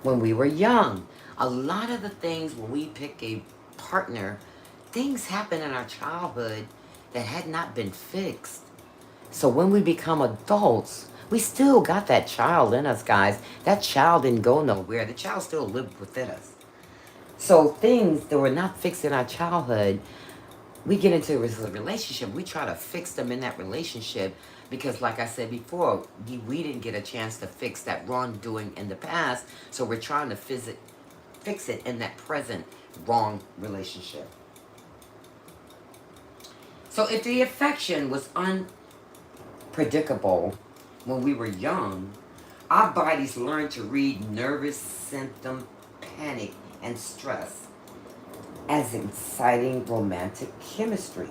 when we were young. A lot of the things when we pick a partner, things happen in our childhood that had not been fixed. So when we become adults, we still got that child in us, guys. That child didn't go nowhere. The child still lived within us. So things that were not fixed in our childhood, we get into a relationship. We try to fix them in that relationship because, like I said before, we didn't get a chance to fix that wrongdoing in the past. So we're trying to fix it in that present wrong relationship. So if the affection was unpredictable when we were young, our bodies learned to read nervous symptom, panic, and stress as exciting romantic chemistry.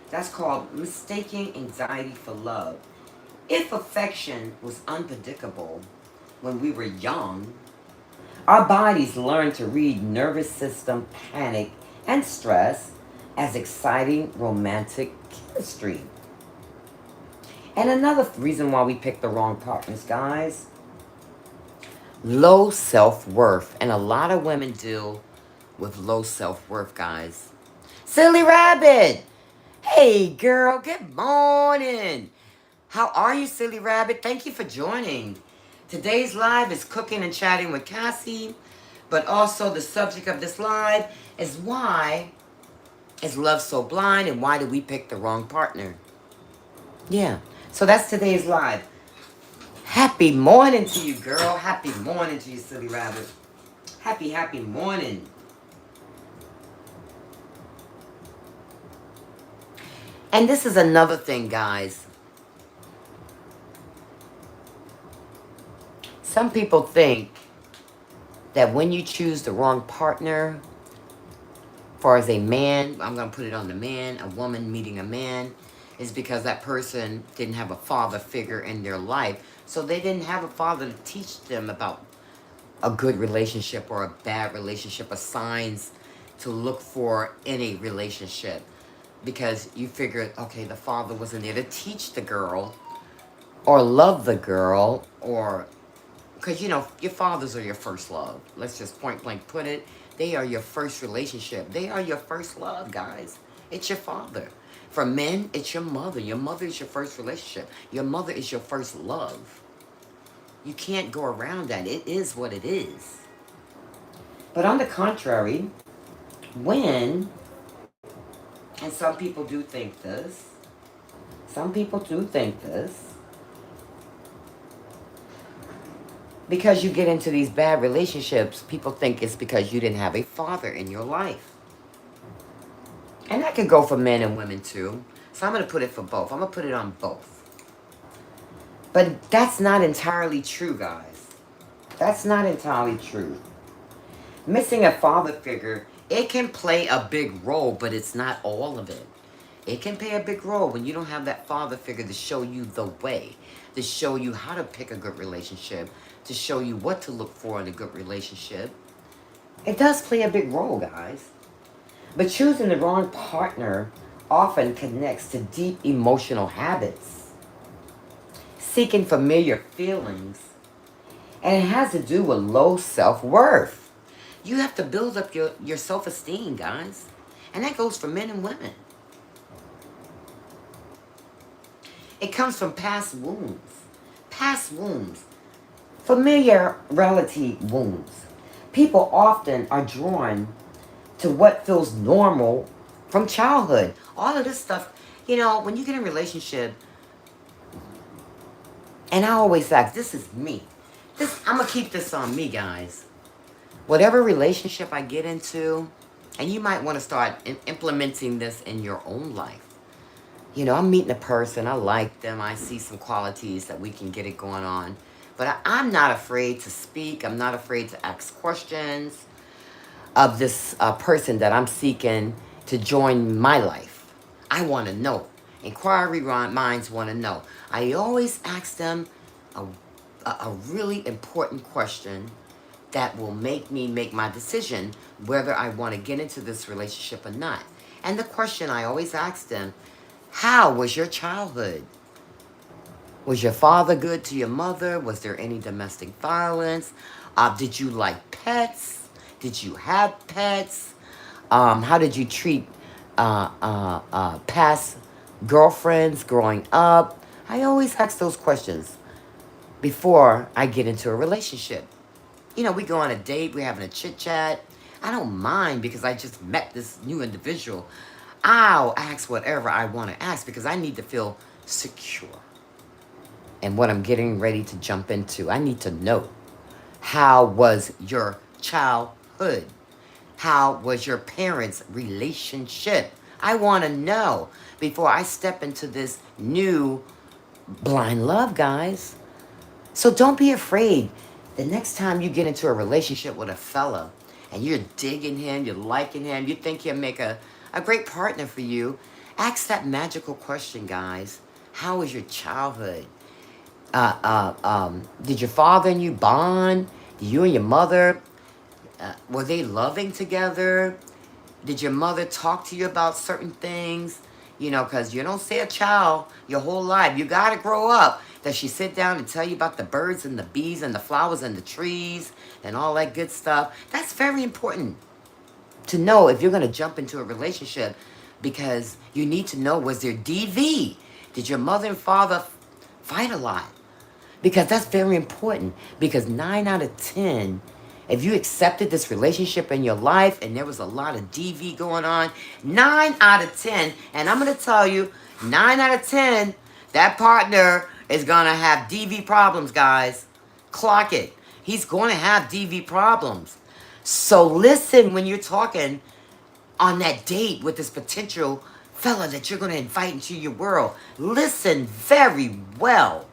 That's called mistaking anxiety for love. If affection was unpredictable when we were young, our bodies learned to read nervous system, panic, and stress as exciting romantic chemistry. And another reason why we pick the wrong partners, guys, low self-worth. And a lot of women deal with low self-worth, guys. Silly Rabbit! Hey, girl, good morning. How are you, Silly Rabbit? Thank you for joining. Today's live is cooking and chatting with Cassie, but also the subject of this live is why is love so blind and why did we pick the wrong partner? Yeah, so that's today's live. Happy morning to you, girl. Happy morning to you, Silly Rabbit. Happy morning. And this is another thing, guys. Some people think that when you choose the wrong partner, far as a man, I'm going to put it on the man, a woman meeting a man, is because that person didn't have a father figure in their life. So they didn't have a father to teach them about a good relationship or a bad relationship, or signs to look for in a relationship. Because you figured, okay, the father wasn't there to teach the girl or love the girl, or because your fathers are your first love. Let's just point blank put it. They are your first relationship. They are your first love, guys. It's your father. For men, it's your mother. Your mother is your first relationship. Your mother is your first love. You can't go around that. It is what it is. But on the contrary, when, and some people do think this, because you get into these bad relationships, people think it's because you didn't have a father in your life. And that can go for men and women too. So I'm going to put it for both. I'm going to put it on both. But that's not entirely true, guys. That's not entirely true. Missing a father figure, it can play a big role, but it's not all of it. It can play a big role when you don't have that father figure to show you the way, to show you how to pick a good relationship, to show you what to look for in a good relationship. It does play a big role, guys. But choosing the wrong partner often connects to deep emotional habits, seeking familiar feelings, and it has to do with low self-worth. You have to build up your self-esteem, guys. And that goes for men and women. It comes from past wounds. Past wounds. Familiarity wounds. People often are drawn to what feels normal from childhood. All of this stuff, when you get in a relationship, and I always ask, this is me. I'm going to keep this on me, guys. Whatever relationship I get into, and you might want to start implementing this in your own life. I'm meeting a person, I like them, I see some qualities that we can get it going on. But I'm not afraid to speak, I'm not afraid to ask questions of this person that I'm seeking to join my life. I want to know. Inquiry minds want to know. I always ask them a really important question that will make me make my decision whether I want to get into this relationship or not. And the question I always ask them, how was your childhood? Was your father good to your mother? Was there any domestic violence? Did you like pets? Did you have pets? How did you treat past girlfriends growing up? I always ask those questions before I get into a relationship. We go on a date, we're having a chit chat. I don't mind because I just met this new individual. I'll ask whatever I want to ask because I need to feel secure in what I'm getting ready to jump into. I need to know, how was your childhood? How was your parents' relationship? I want to know before I step into this new blind love, guys. So don't be afraid. The next time you get into a relationship with a fella and you're digging him, you're liking him, you think he'll make a great partner for you, ask that magical question, guys. How was your childhood? Did your father and you bond? Did you and your mother, were they loving together? Did your mother talk to you about certain things? Because you don't see a child your whole life. You got to grow up. Does she sit down and tell you about the birds and the bees and the flowers and the trees and all that good stuff? That's very important to know if you're going to jump into a relationship, because you need to know, was there DV? Did your mother and father fight a lot? Because that's very important. Because 9 out of 10, if you accepted this relationship in your life and there was a lot of DV going on, 9 out of 10, and I'm going to tell you, 9 out of 10, that partner is going to have DV problems, guys. Clock it. He's going to have DV problems. So listen when you're talking on that date with this potential fella that you're going to invite into your world. Listen very well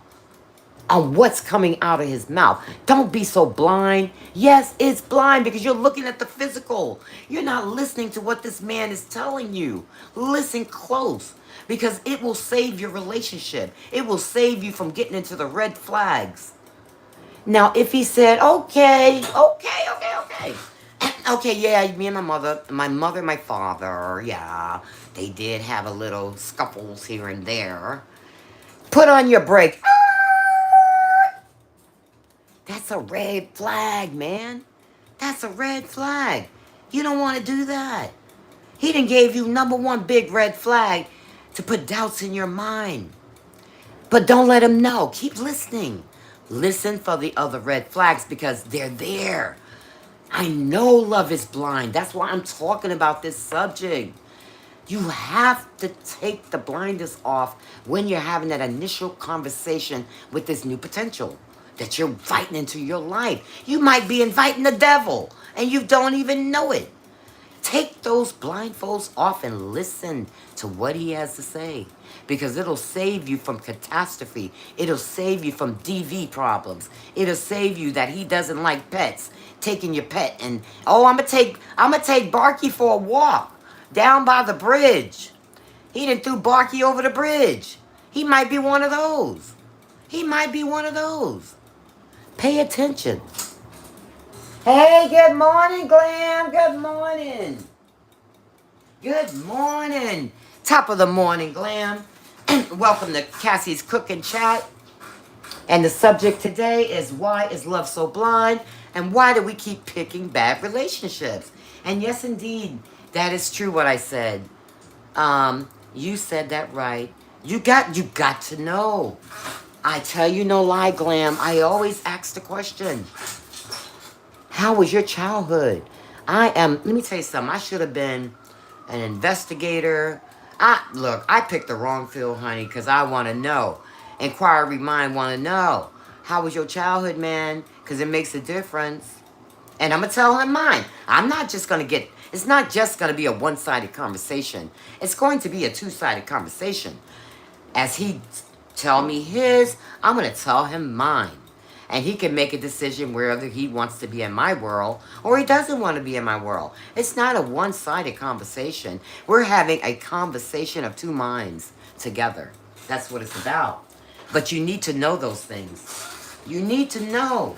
on what's coming out of his mouth. Don't be so blind. Yes, it's blind because you're looking at the physical. You're not listening to what this man is telling you. Listen close, because it will save your relationship. It will save you from getting into the red flags. Now, if he said, okay, yeah, me and my mother and my father, yeah, they did have a little scuffles here and there. Put on your brake. That's a red flag, man. That's a red flag. You don't want to do that. He done gave you number one big red flag to put doubts in your mind. But don't let him know. Keep listening. Listen for the other red flags because they're there. I know love is blind. That's why I'm talking about this subject. You have to take the blinders off when you're having that initial conversation with this new potential that you're inviting into your life. You might be inviting the devil and you don't even know it. Take those blindfolds off and listen to what he has to say, because it'll save you from catastrophe. It'll save you from DV problems. It'll save you that he doesn't like pets. Taking your pet and, I'm gonna take Barky for a walk down by the bridge. He done threw Barky over the bridge. He might be one of those. Pay attention. Hey, good morning, Glam. Good morning. Top of the morning, Glam. Welcome to Cassie's Cooking Chat. And the subject today is, why is love so blind? And why do we keep picking bad relationships? And yes, indeed, that is true what I said. You said that right. You got to know. I tell you no lie, Glam. I always ask the question, how was your childhood? let me tell you something. I should have been an investigator. Look, I picked the wrong field, honey, because I want to know. Inquiry mind want to know. How was your childhood, man? Because it makes a difference. And I'm going to tell him mine. It's not just going to be a one-sided conversation. It's going to be a two-sided conversation. As he tell me his, I'm going to tell him mine. And he can make a decision whether he wants to be in my world or he doesn't want to be in my world. It's not a one-sided conversation. We're having a conversation of two minds together. That's what it's about. But you need to know those things. You need to know.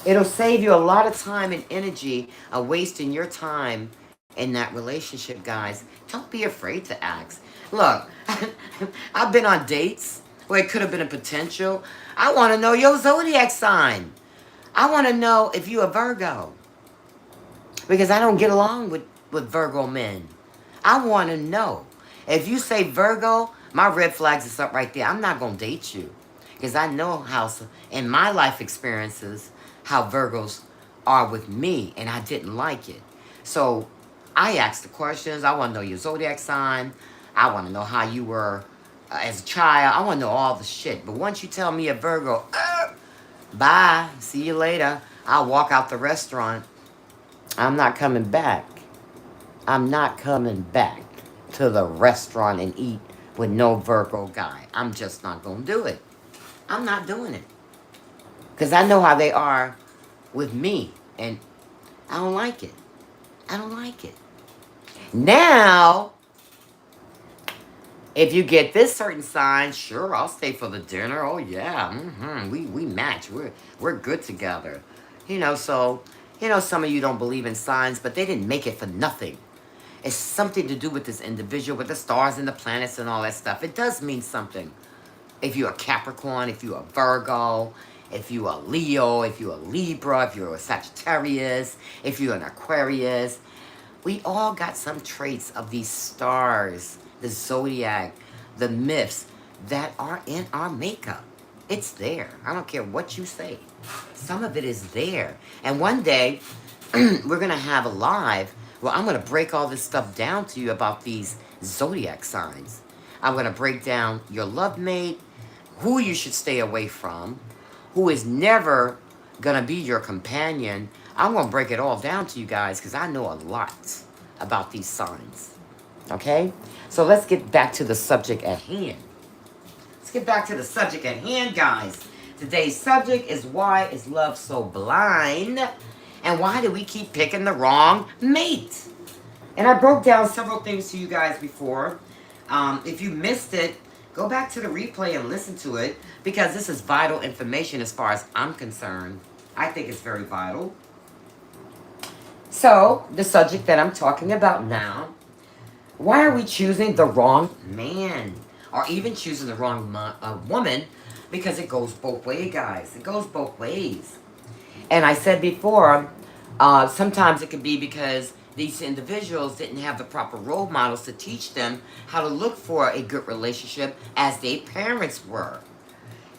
It'll save you a lot of time and energy of wasting your time in that relationship, guys. Don't be afraid to ask. Look, I've been on dates where it could have been a potential. I want to know your zodiac sign. I want to know if you're a Virgo. Because I don't get along with Virgo men. I want to know. If you say Virgo, my red flags is up right there. I'm not going to date you. Because I know how, in my life experiences, how Virgos are with me. And I didn't like it. So I asked the questions. I want to know your zodiac sign. I want to know how you were as a child. I want to know all the shit. But once you tell me a Virgo, bye. See you later. I'll walk out the restaurant. I'm not coming back. I'm not coming back to the restaurant and eat with no Virgo guy. I'm just not going to do it. I'm not doing it. Because I know how they are with me. And I don't like it. I don't like it. Now, if you get this certain sign, sure, I'll stay for the dinner. Oh, yeah. We match. We're good together. So, some of you don't believe in signs, but they didn't make it for nothing. It's something to do with this individual, with the stars and the planets and all that stuff. It does mean something. If you're a Capricorn, if you're a Virgo, if you're a Leo, if you're a Libra, if you're a Sagittarius, if you're an Aquarius, we all got some traits of these stars, the zodiac, the myths that are in our makeup. It's there. I don't care what you say. Some of it is there. And one day, we're going to have a live where I'm going to break all this stuff down to you about these zodiac signs. I'm going to break down your love mate, who you should stay away from, who is never going to be your companion. I'm going to break it all down to you guys because I know a lot about these signs. Okay? So let's get back to the subject at hand. Let's get back to the subject at hand, guys. Today's subject is, why is love so blind? And why do we keep picking the wrong mate? And I broke down several things to you guys before. If you missed it, go back to the replay and listen to it, because this is vital information as far as I'm concerned. I think it's very vital. So, the subject that I'm talking about now, why are we choosing the wrong man? Or even choosing the wrong woman? Because it goes both ways, guys. It goes both ways. And I said before, sometimes it could be because these individuals didn't have the proper role models to teach them how to look for a good relationship as their parents were.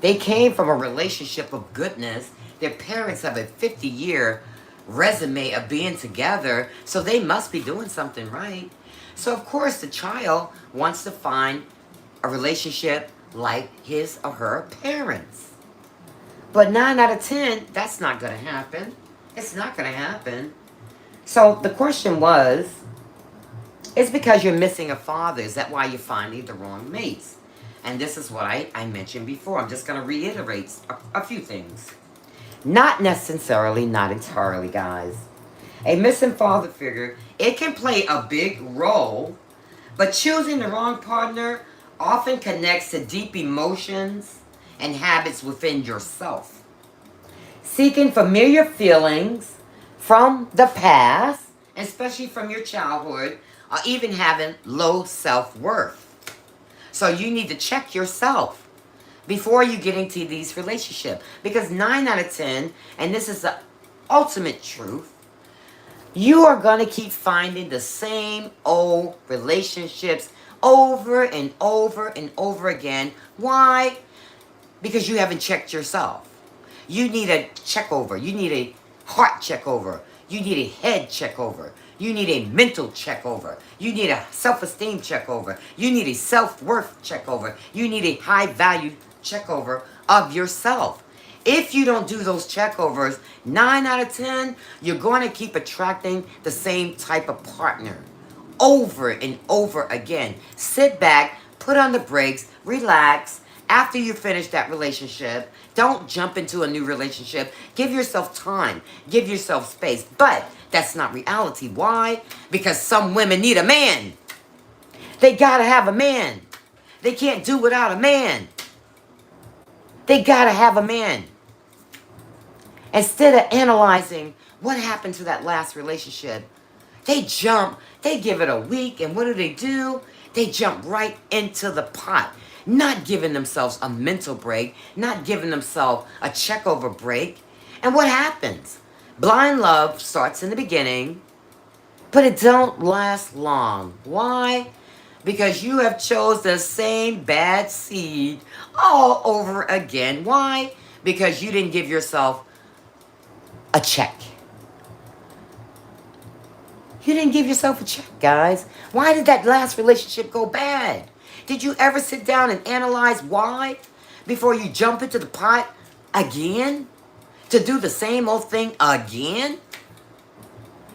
They came from a relationship of goodness. Their parents have a 50-year resume of being together, so they must be doing something right. So, of course, the child wants to find a relationship like his or her parents. But 9 out of 10, that's not going to happen. It's not going to happen. So the question was, it's because you're missing a father. Is that why you're finding the wrong mates? And this is what I mentioned before. I'm just going to reiterate a few things. Not necessarily, not entirely, guys. A missing father figure, it can play a big role, but choosing the wrong partner often connects to deep emotions and habits within yourself. Seeking familiar feelings from the past, especially from your childhood, or even having low self-worth. So you need to check yourself before you get into these relationships. Because 9 out of 10, and this is the ultimate truth, you are going to keep finding the same old relationships over and over and over again. Why? Because you haven't checked yourself. You need a check over. You need a heart check over. You need a head check over. You need a mental check over. You need a self-esteem check over. You need a self-worth check over. You need a high value check over of yourself. If you don't do those checkovers, 9 out of 10, you're going to keep attracting the same type of partner over and over again. Sit back, put on the brakes, relax. After you finish that relationship, don't jump into a new relationship. Give yourself time. Give yourself space. But that's not reality. Why? Because some women need a man. They gotta have a man. They can't do without a man. They gotta have a man. Instead of analyzing what happened to that last relationship, they jump, they give it a week, and what do? They jump right into the pot, not giving themselves a mental break, not giving themselves a checkover break. And what happens? Blind love starts in the beginning, but it don't last long. Why? Because you have chose the same bad seed all over again. Why? Because you didn't give yourself a check. You didn't give yourself a check, guys. Why did that last relationship go bad? Did you ever sit down and analyze why before you jump into the pot again? To do the same old thing again?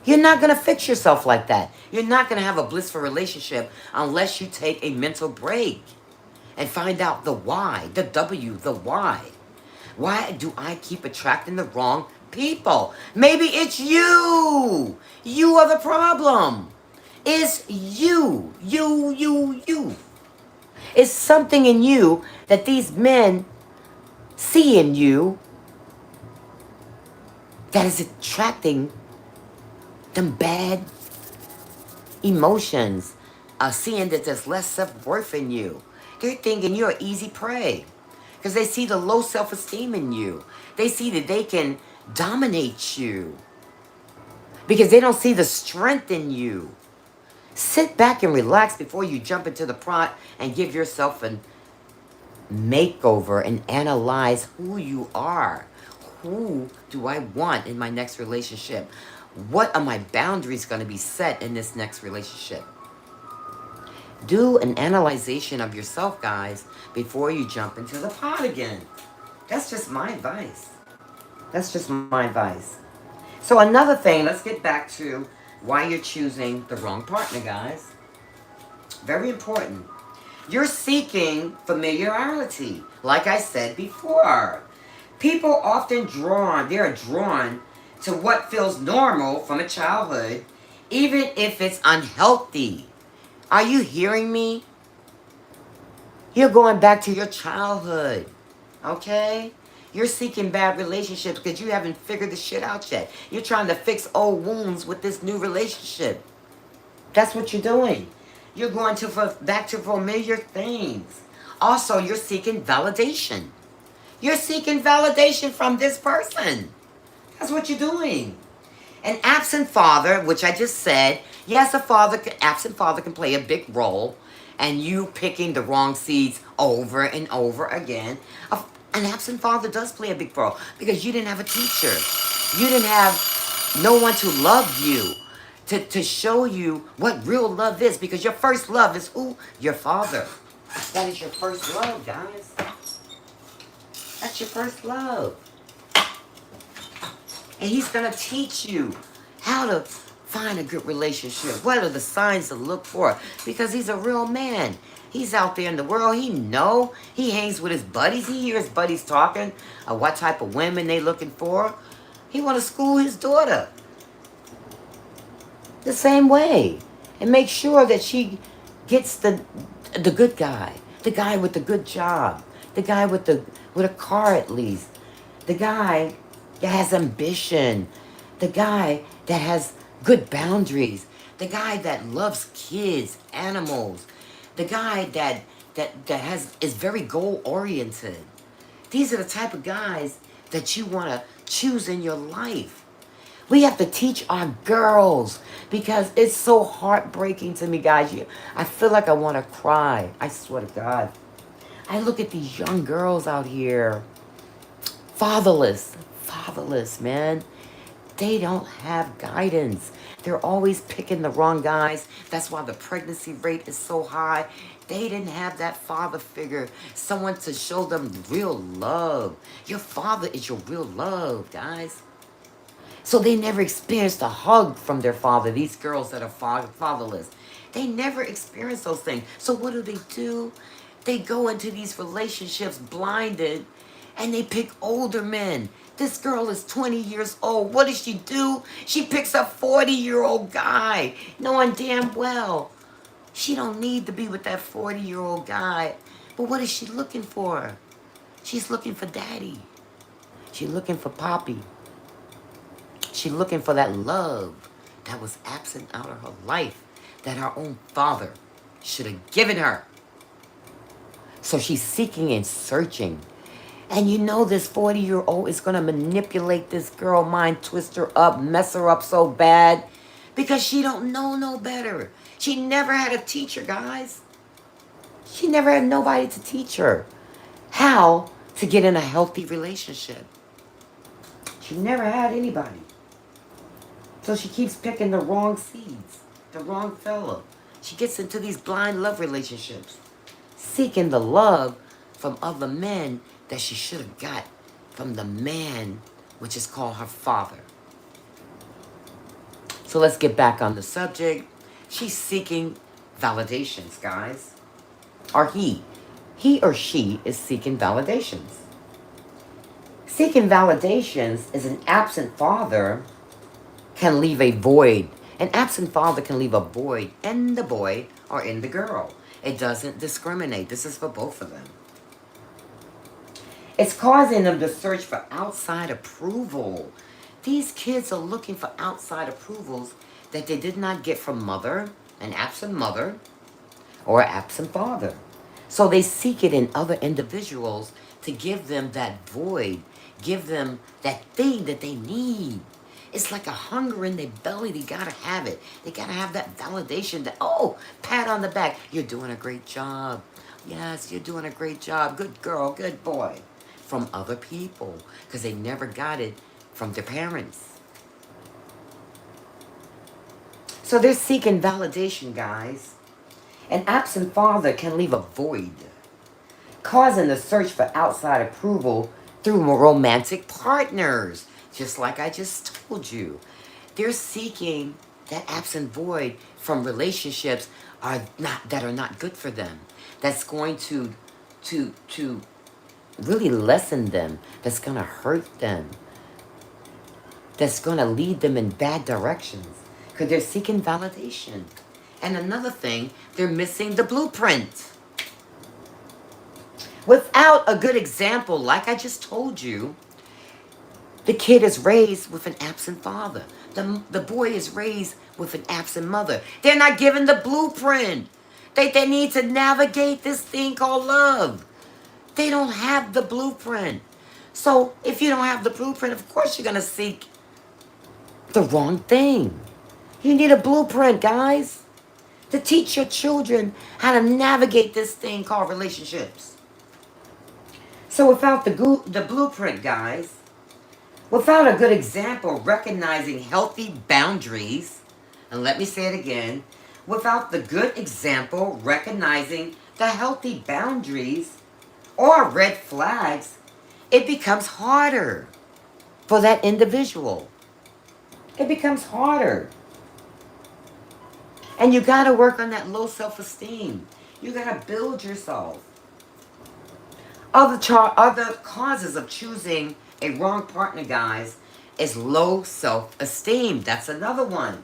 You're not going to fix yourself like that. You're not going to have a blissful relationship unless you take a mental break and find out the why, the W, the why. Why do I keep attracting the wrong people? Maybe it's you. You are the problem. It's you. You. It's something in you that these men see in you that is attracting them bad emotions. Seeing that there's less self-worth in you. They're thinking you're an easy prey. Because they see the low self-esteem in you. They see that they can dominate you. Because they don't see the strength in you. Sit back and relax before you jump into the pot and give yourself a makeover and analyze who you are. Who do I want in my next relationship? What are my boundaries going to be set in this next relationship? Do an analyzation of yourself, guys, before you jump into the pot again. That's just my advice. That's just my advice. So another thing, let's get back to why you're choosing the wrong partner, guys. Very important. You're seeking familiarity, like I said before. People often they're drawn to what feels normal from a childhood, even if it's unhealthy. Are you hearing me? You're going back to your childhood, okay? You're seeking bad relationships because you haven't figured this shit out yet. You're trying to fix old wounds with this new relationship. That's what you're doing. You're going back to familiar things. Also, you're seeking validation. You're seeking validation from this person. That's what you're doing. An absent father, which I just said, yes, absent father can play a big role, and you picking the wrong seeds over and over again. An absent father does play a big role because you didn't have a teacher. You didn't have no one to love you, to show you what real love is, because your first love is who? Your father. That is your first love, guys. That's your first love. And he's going to teach you how to find a good relationship. What are the signs to look for? Because he's a real man. He's out there in the world. He hangs with his buddies. He hears buddies talking what type of women they looking for. He want to school his daughter the same way. And make sure that she gets the good guy. The guy with the good job. The guy with a car at least. The guy that has ambition, the guy that has good boundaries, the guy that loves kids, animals, the guy that is very goal oriented. These are the type of guys that you want to choose in your life. We have to teach our girls because it's so heartbreaking to me, guys. I feel like I want to cry. I swear to God. I look at these young girls out here, fatherless, man. They don't have guidance. They're always picking the wrong guys. That's why the pregnancy rate is so high. They didn't have that father figure, someone to show them real love. Your father is your real love, guys. So they never experienced a hug from their father. These girls that are fatherless, they never experienced those things. So what do? They go into these relationships blinded, and they pick older men. This girl is 20 years old. What does she do? She picks a 40-year-old guy, knowing damn well she don't need to be with that 40-year-old guy. But what is she looking for? She's looking for daddy. She's looking for Poppy. She's looking for that love that was absent out of her life, that her own father should have given her. So she's seeking and searching. And you know this 40-year-old is going to manipulate this girl, mind twist her up, mess her up so bad, because she don't know no better. She never had a teacher, guys. She never had nobody to teach her how to get in a healthy relationship. She never had anybody. So she keeps picking the wrong seeds, the wrong fella. She gets into these blind love relationships, seeking the love from other men that she should have got from the man, which is called her father. So let's get back on the subject. She's seeking validations, guys. Or he or she is seeking validations. Seeking validations is an absent father can leave a void. An absent father can leave a void in the boy or in the girl. It doesn't discriminate. This is for both of them. It's causing them to search for outside approval. These kids are looking for outside approvals that they did not get from mother, an absent mother, or an absent father. So they seek it in other individuals to give them that void, give them that thing that they need. It's like a hunger in their belly. They gotta have it. They gotta have that validation that, oh, pat on the back. You're doing a great job. Yes, you're doing a great job. Good girl, good boy. From other people, because they never got it from their parents. So they're seeking validation, guys. An absent father can leave a void, causing the search for outside approval through romantic partners. Just like I just told you. They're seeking that absent void from relationships that are not good for them. That's going to really lessen them. That's going to hurt them. That's going to lead them in bad directions. Because they're seeking validation. And another thing, they're missing the blueprint. Without a good example, like I just told you, the kid is raised with an absent father. The boy is raised with an absent mother. They're not given the blueprint. They need to navigate this thing called love. They don't have the blueprint. So if you don't have the blueprint, of course you're going to seek the wrong thing. You need a blueprint, guys, to teach your children how to navigate this thing called relationships. So without the blueprint, guys, without a good example recognizing healthy boundaries, and let me say it again, without the good example recognizing the healthy boundaries or red flags, it becomes harder for that individual. It becomes harder. And you got to work on that low self-esteem. You got to build yourself. Other causes of choosing a wrong partner, guys, is low self-esteem. That's another one.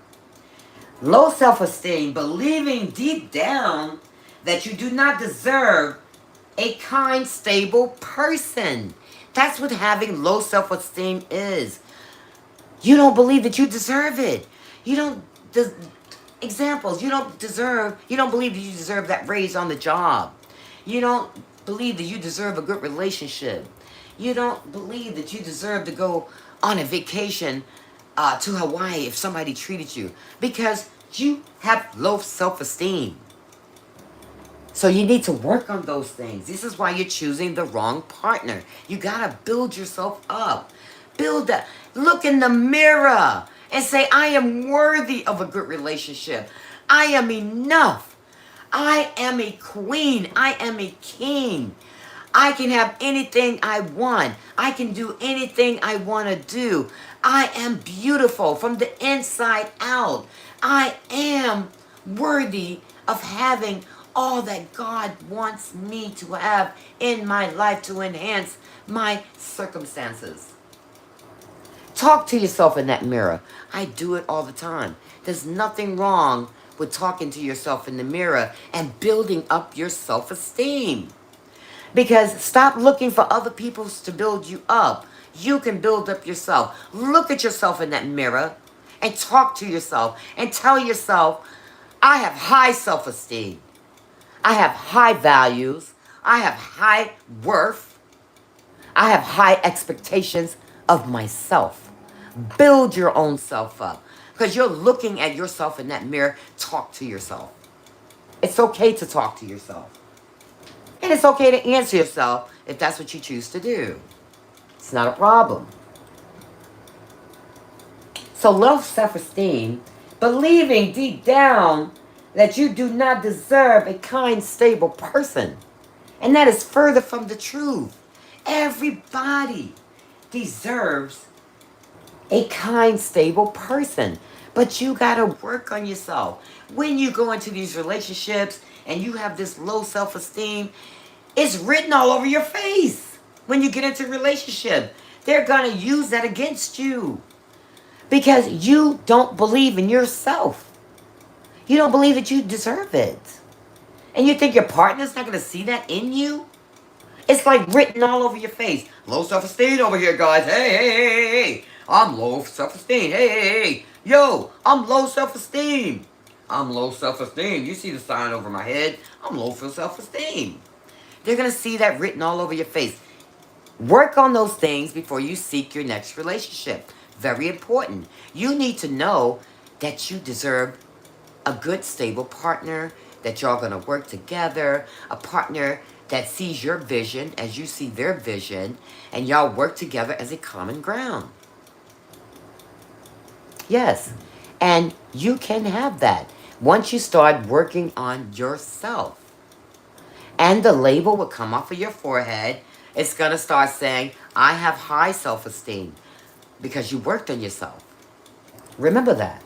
Low self-esteem, believing deep down that you do not deserve a kind, stable person. That's what having low self-esteem is. You don't believe that you deserve it. You don't... Examples, you don't believe that you deserve that raise on the job. You don't believe that you deserve a good relationship. You don't believe that you deserve to go on a vacation to Hawaii if somebody treated you. Because you have low self-esteem. So you need to work on those things. This is why you're choosing the wrong partner. You got to build yourself up. Build that. Look in the mirror and say, I am worthy of a good relationship. I am enough. I am a queen. I am a king. I can have anything I want. I can do anything I want to do. I am beautiful from the inside out. I am worthy of having all that God wants me to have in my life to enhance my circumstances. Talk to yourself in that mirror. I do it all the time. There's nothing wrong with talking to yourself in the mirror and building up your self-esteem. Because stop looking for other people to build you up. You can build up yourself. Look at yourself in that mirror and talk to yourself and tell yourself, I have high self-esteem. I have high values. I have high worth. I have high expectations of myself. Build your own self up. Because you're looking at yourself in that mirror. Talk to yourself. It's okay to talk to yourself. And it's okay to answer yourself if that's what you choose to do. It's not a problem. So low self-esteem, believing deep down that you do not deserve a kind, stable person. And that is further from the truth. Everybody deserves a kind, stable person. But you got to work on yourself. When you go into these relationships and you have this low self-esteem, it's written all over your face. When you get into a relationship, they're going to use that against you. Because you don't believe in yourself. You don't believe that you deserve it. And you think your partner's not going to see that in you? It's like written all over your face. Low self-esteem over here, guys. Hey, hey, hey, hey, hey. I'm low self-esteem. Hey, hey, hey. Yo, I'm low self-esteem. I'm low self-esteem. You see the sign over my head? I'm low for self-esteem. They're going to see that written all over your face. Work on those things before you seek your next relationship. Very important. You need to know that you deserve a good, stable partner, that y'all going to work together, a partner that sees your vision as you see their vision, and y'all work together as a common ground. Yes, and you can have that once you start working on yourself. And the label will come off of your forehead. It's going to start saying, I have high self-esteem because you worked on yourself. Remember that.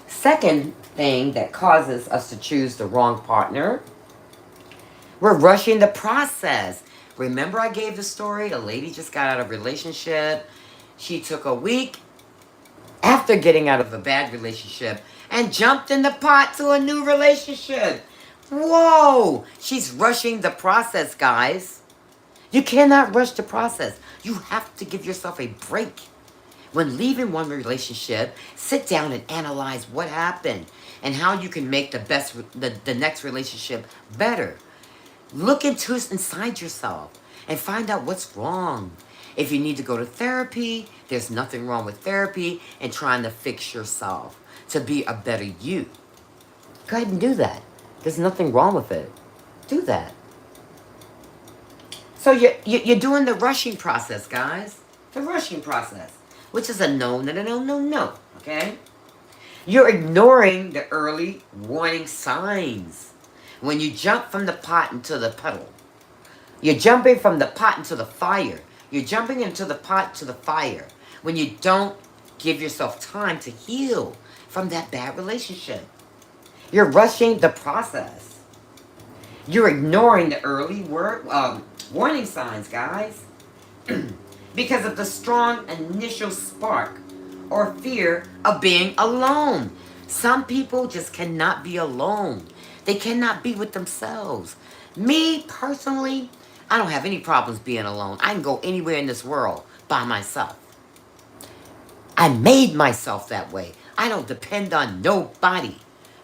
Second thing that causes us to choose the wrong partner, we're rushing the process. Remember I gave the story? A lady just got out of a relationship. She took a week after getting out of a bad relationship and jumped in the pot to a new relationship. Whoa! She's rushing the process, guys. You cannot rush the process. You have to give yourself a break. When leaving one relationship, sit down and analyze what happened and how you can make the next relationship better. Look inside yourself and find out what's wrong. If you need to go to therapy, there's nothing wrong with therapy and trying to fix yourself to be a better you. Go ahead and do that. There's nothing wrong with it. Do that. So you're doing the rushing process, guys. The rushing process, which is a no, no, no, no, no, no. Okay? You're ignoring the early warning signs. When you jump from the pot into the puddle, you're jumping from the pot into the fire. You're jumping into the pot to the fire when you don't give yourself time to heal from that bad relationship. You're rushing the process. You're ignoring the early warning signs, guys, because of the strong initial spark or fear of being alone. Some people just cannot be alone. They cannot be with themselves. Me, personally, I don't have any problems being alone. I can go anywhere in this world by myself. I made myself that way. I don't depend on nobody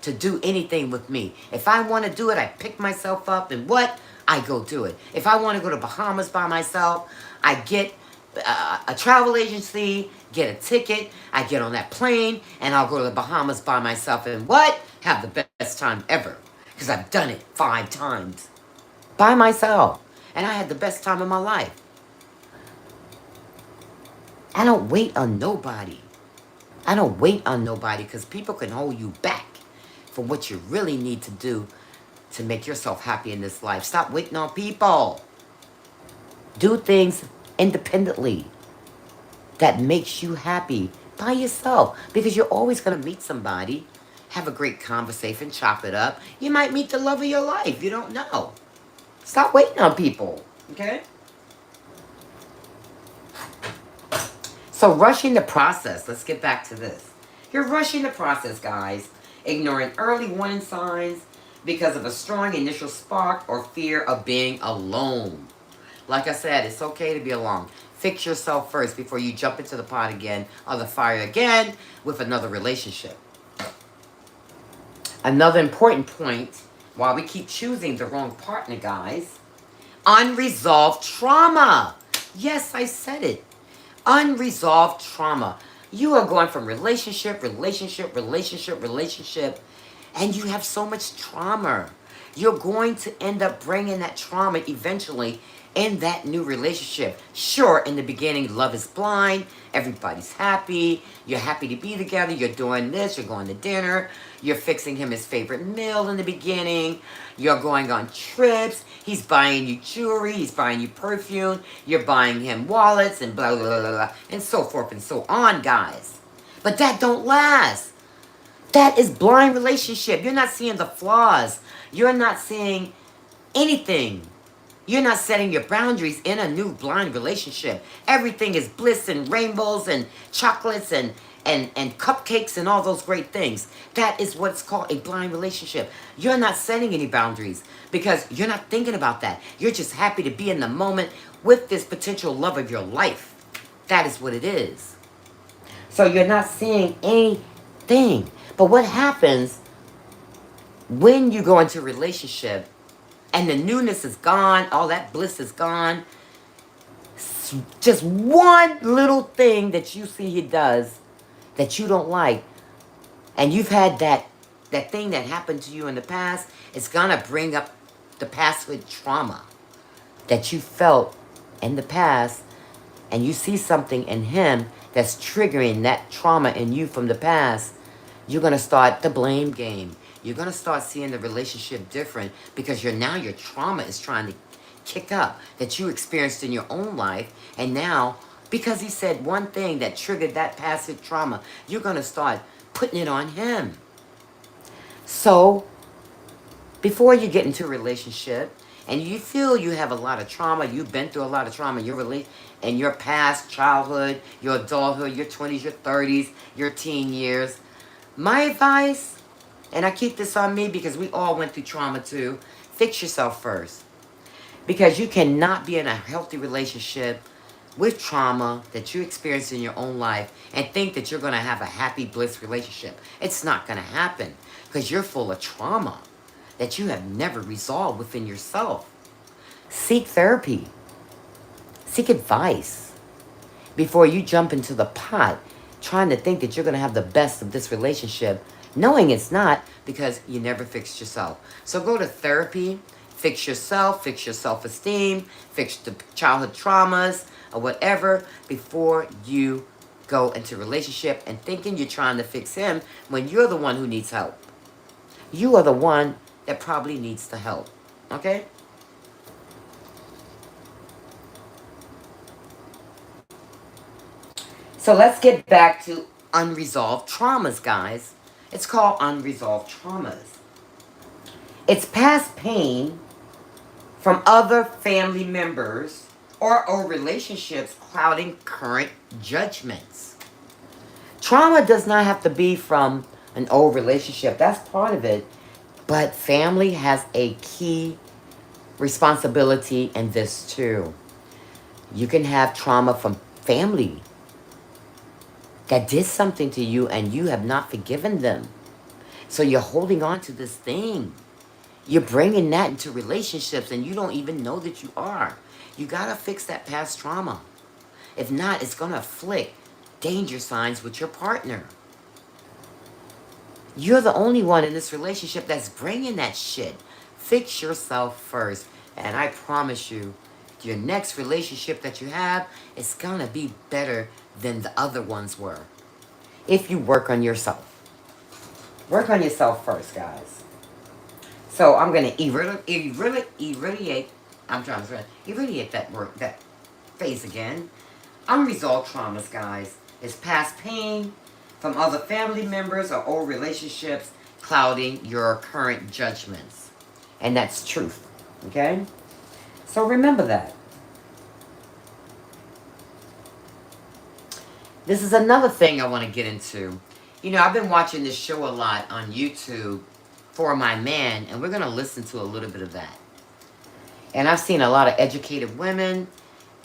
to do anything with me. If I want to do it, I pick myself up and I go do it. If I want to go to Bahamas by myself, I get a travel agency, get a ticket, I get on that plane, and I'll go to the Bahamas by myself and have the best time ever. Because I've done it 5 times by myself. And I had the best time of my life. I don't wait on nobody. I don't wait on nobody because people can hold you back from what you really need to do to make yourself happy in this life. Stop waiting on people. Do things independently that makes you happy by yourself because you're always going to meet somebody, have a great conversation, chop it up. You might meet the love of your life. You don't know. Stop waiting on people. Okay? So rushing the process. Let's get back to this. You're rushing the process, guys. Ignoring early warning signs because of a strong initial spark or fear of being alone. Like I said, it's okay to be alone. Fix yourself first before you jump into the pot again or the fire again with another relationship. Another important point, while we keep choosing the wrong partner, guys, unresolved trauma. Yes, I said it. Unresolved trauma. You are going from relationship, and you have so much trauma. You're going to end up bringing that trauma eventually in that new relationship. Sure, in the beginning, love is blind. Everybody's happy. You're happy to be together. You're doing this. You're going to dinner. You're fixing him his favorite meal in the beginning. You're going on trips. He's buying you jewelry. He's buying you perfume. You're buying him wallets and blah, blah, blah, blah, and so forth and so on, guys. But that don't last. That is blind relationship. You're not seeing the flaws. You're not seeing anything. You're not setting your boundaries in a new blind relationship. Everything is bliss and rainbows and chocolates and cupcakes and all those great things. That is what's called a blind relationship. You're not setting any boundaries because you're not thinking about that. You're just happy to be in the moment with this potential love of your life. That is what it is. So you're not seeing anything. But what happens when you go into a relationship and the newness is gone, all that bliss is gone, just one little thing that you see he does that you don't like, and you've had that thing that happened to you in the past, it's gonna bring up the pasthood trauma that you felt in the past, and you see something in him that's triggering that trauma in you from the past. You're gonna start the blame game. You're gonna start seeing the relationship different because now your trauma is trying to kick up that you experienced in your own life, and now because he said one thing that triggered that passive trauma, you're gonna start putting it on him. So before you get into a relationship and you feel you have a lot of trauma, you've been through a lot of trauma in your past childhood, your adulthood, your 20s, your 30s, your teen years, my advice, and I keep this on me because we all went through trauma too, fix yourself first. Because you cannot be in a healthy relationship with trauma that you experienced in your own life and think that you're going to have a happy, bliss relationship. It's not going to happen because you're full of trauma that you have never resolved within yourself. Seek therapy. Seek advice before you jump into the pot trying to think that you're going to have the best of this relationship, knowing it's not because you never fixed yourself. So go to therapy, fix yourself, fix your self-esteem, fix the childhood traumas or whatever before you go into a relationship and thinking you're trying to fix him when you're the one who needs help. You are the one that probably needs the help. Okay? So let's get back to unresolved traumas, guys. It's called unresolved traumas. It's past pain from other family members or relationships clouding current judgments. Trauma does not have to be from an old relationship. That's part of it. But family has a key responsibility in this too. You can have trauma from family that did something to you and you have not forgiven them. So you're holding on to this thing. You're bringing that into relationships and you don't even know that you are. You gotta fix that past trauma. If not, it's gonna afflict danger signs with your partner. You're the only one in this relationship that's bringing that shit. Fix yourself first. And I promise you, your next relationship that you have is going to be better than the other ones were. If you work on yourself. Work on yourself first, guys. So I'm going to irradiate, I'm trying to say, irradiate that word, that phase again. Unresolved traumas, guys, is past pain from other family members or old relationships clouding your current judgments. And that's truth, okay? So remember that. This is another thing I want to get into. You know, I've been watching this show a lot on YouTube, For My Man, and we're going to listen to a little bit of that. And I've seen a lot of educated women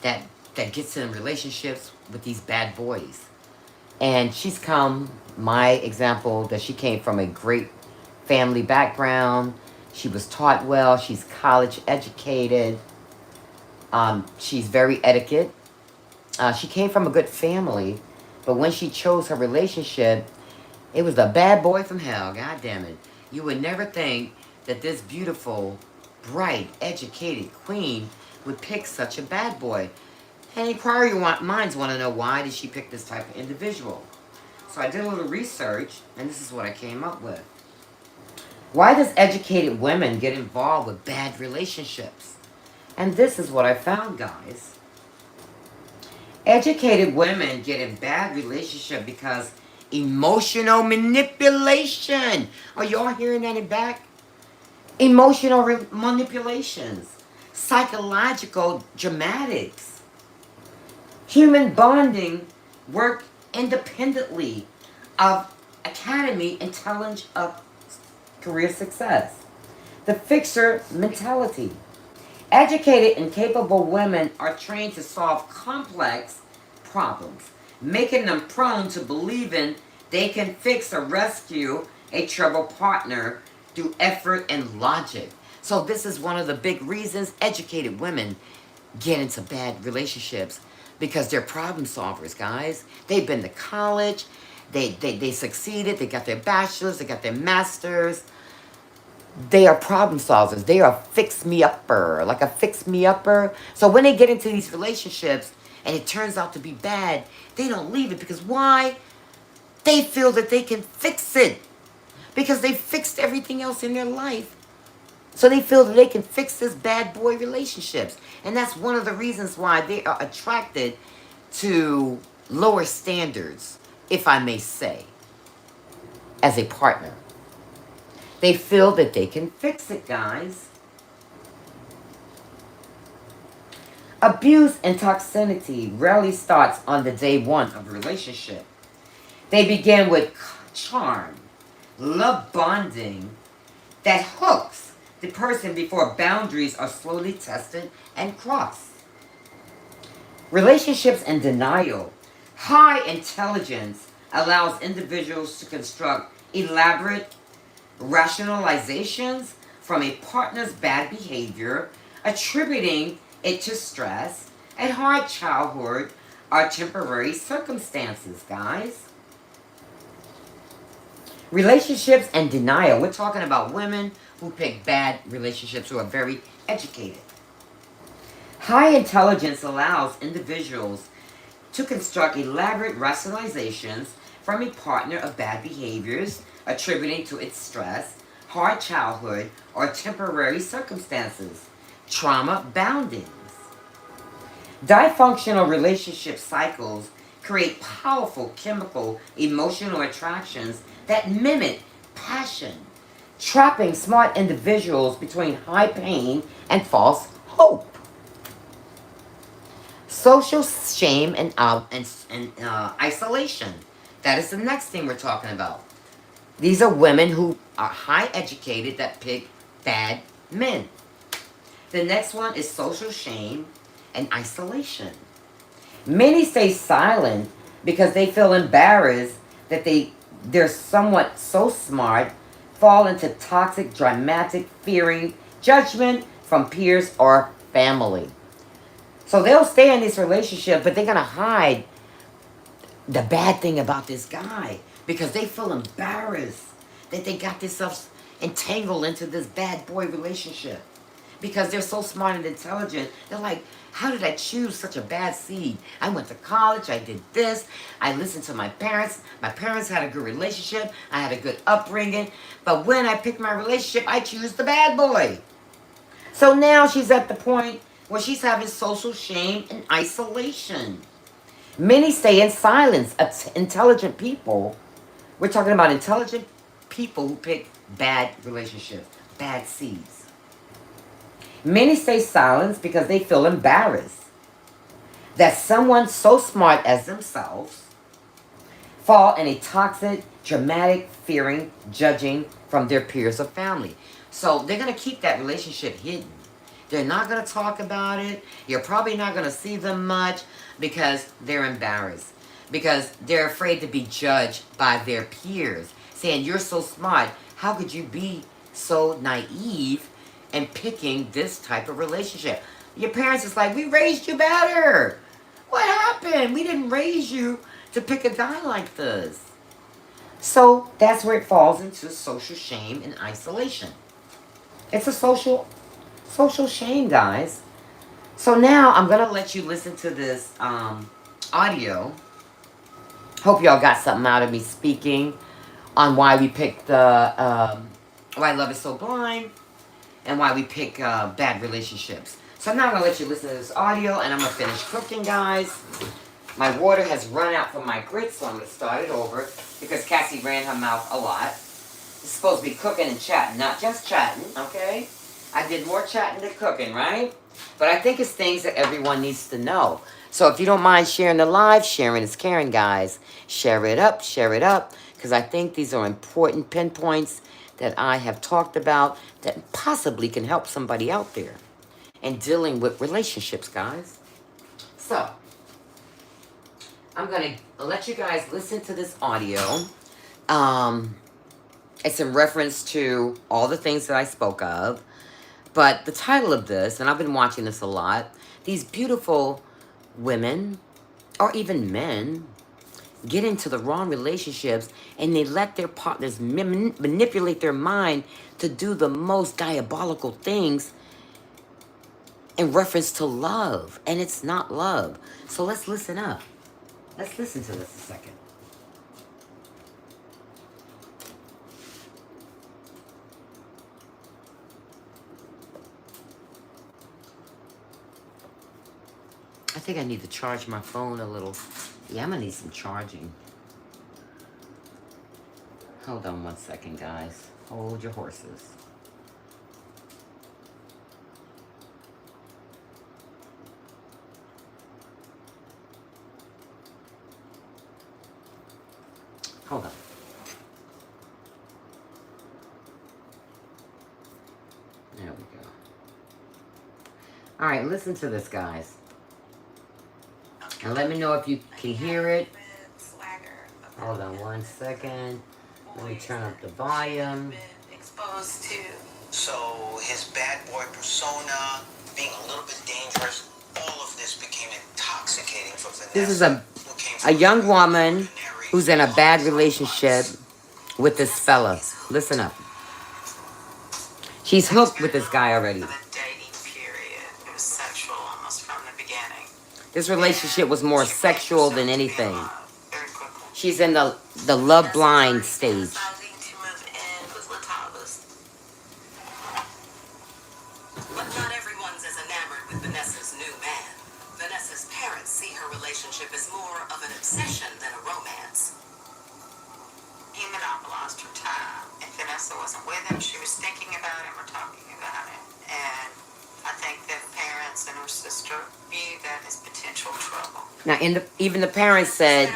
that gets in relationships with these bad boys. And she's come, my example, that she came from a great family background. She was taught well. She's college educated. She's very etiquette. She came from a good family. But when she chose her relationship, it was a bad boy from hell. God damn it. You would never think that this beautiful, bright, educated queen would pick such a bad boy. And inquiry minds want to know, why did she pick this type of individual? So I did a little research, and this is what I came up with. Why does educated women get involved with bad relationships? And this is what I found, guys. Educated women get in bad relationship because emotional manipulation. Are y'all hearing that in back? Emotional manipulations. Psychological dramatics. Human bonding work independently of academy and challenge of career success. The fixer mentality. Educated and capable women are trained to solve complex problems, making them prone to believing they can fix or rescue a troubled partner through effort and logic. So this is one of the big reasons educated women get into bad relationships, because they're problem solvers, guys. They've been to college. They succeeded. They got their bachelor's. They got their master's. They are problem solvers. They are fix-me-upper, like a fix-me-upper. So when they get into these relationships and it turns out to be bad, they don't leave it. Because why? They feel that they can fix it. Because they fixed everything else in their life. So they feel that they can fix this bad boy relationships. And that's one of the reasons why they are attracted to lower standards, if I may say, as a partner. They feel that they can fix it, guys. Abuse and toxicity rarely starts on the day one of a relationship. They begin with charm, love bonding that hooks the person before boundaries are slowly tested and crossed. Relationships and denial. High intelligence allows individuals to construct elaborate rationalizations from a partner's bad behavior, attributing it to stress, a hard childhood, or temporary circumstances, guys. Relationships and denial. We're talking about women who pick bad relationships, who are very educated. High intelligence allows individuals to construct elaborate rationalizations from a partner of bad behaviors, attributing to its stress, hard childhood, or temporary circumstances, trauma boundings. Dysfunctional relationship cycles create powerful chemical emotional attractions that mimic passion, trapping smart individuals between high pain and false hope. Social shame and isolation. That is the next thing we're talking about. These are women who are high educated that pick bad men. The next one is social shame and isolation. Many stay silent because they feel embarrassed that they're somewhat so smart, fall into toxic, dramatic, fearing judgment from peers or family. So they'll stay in this relationship, but they're going to hide the bad thing about this guy because they feel embarrassed that they got themselves entangled into this bad boy relationship. because they're so smart and intelligent. They're like, how did I choose such a bad seed? I went to college, I did this, I listened to my parents. My parents had a good relationship, I had a good upbringing. But when I picked my relationship, I choose the bad boy. So now she's at the point where she's having social shame and isolation. Many stay in silence. Intelligent people, we're talking about intelligent people who pick bad relationships, bad seeds. Many stay silent because they feel embarrassed that someone so smart as themselves fall in a toxic, dramatic, fearing, judging from their peers or family. So they're going to keep that relationship hidden. They're not going to talk about it. You're probably not going to see them much because they're embarrassed. Because they're afraid to be judged by their peers. Saying, you're so smart. How could you be so naive in picking this type of relationship? Your parents is like, we raised you better. What happened? We didn't raise you to pick a guy like this. So that's where it falls into social shame and isolation. It's a social shame, guys. So now I'm going to let you listen to this audio. Hope y'all got something out of me speaking on why we picked why love is so blind and why we pick bad relationships. So now I'm going to let you listen to this audio and I'm going to finish cooking, guys. My water has run out from my grits, so I'm going to start it over because Cassie ran her mouth a lot. It's supposed to be cooking and chatting, not just chatting, okay? I did more chatting than cooking, right? But I think it's things that everyone needs to know. So if you don't mind sharing the live, sharing is caring, guys. Share it up, because I think these are important pinpoints that I have talked about that possibly can help somebody out there in dealing with relationships, guys. So I'm going to let you guys listen to this audio. It's in reference to all the things that I spoke of. But the title of this, and I've been watching this a lot, these beautiful women, or even men, get into the wrong relationships and they let their partners manipulate their mind to do the most diabolical things in reference to love. And it's not love. So let's listen up. Let's listen to this a second. I think I need to charge my phone a little. Yeah, I'm going to need some charging. Hold on one second, guys. Hold your horses. Hold on. There we go. All right, listen to this, guys. And let me know if you can hear it. Hold on one second. Let me turn up the volume. So his bad boy persona, being a little bit dangerous, all of this became intoxicating for Vanessa. This is a young woman who's in a bad relationship with this fella. Listen up. She's hooked with this guy already. This relationship was more sexual than anything. She's in the love blind stage. But not everyone's as enamored with Vanessa's new man. Vanessa's parents see her relationship as more of an obsession than a romance. He monopolized her time. If Vanessa wasn't with him, she was thinking about him or talking about him. And I think that parents and her sister view that as potential trouble. Now, even the parents said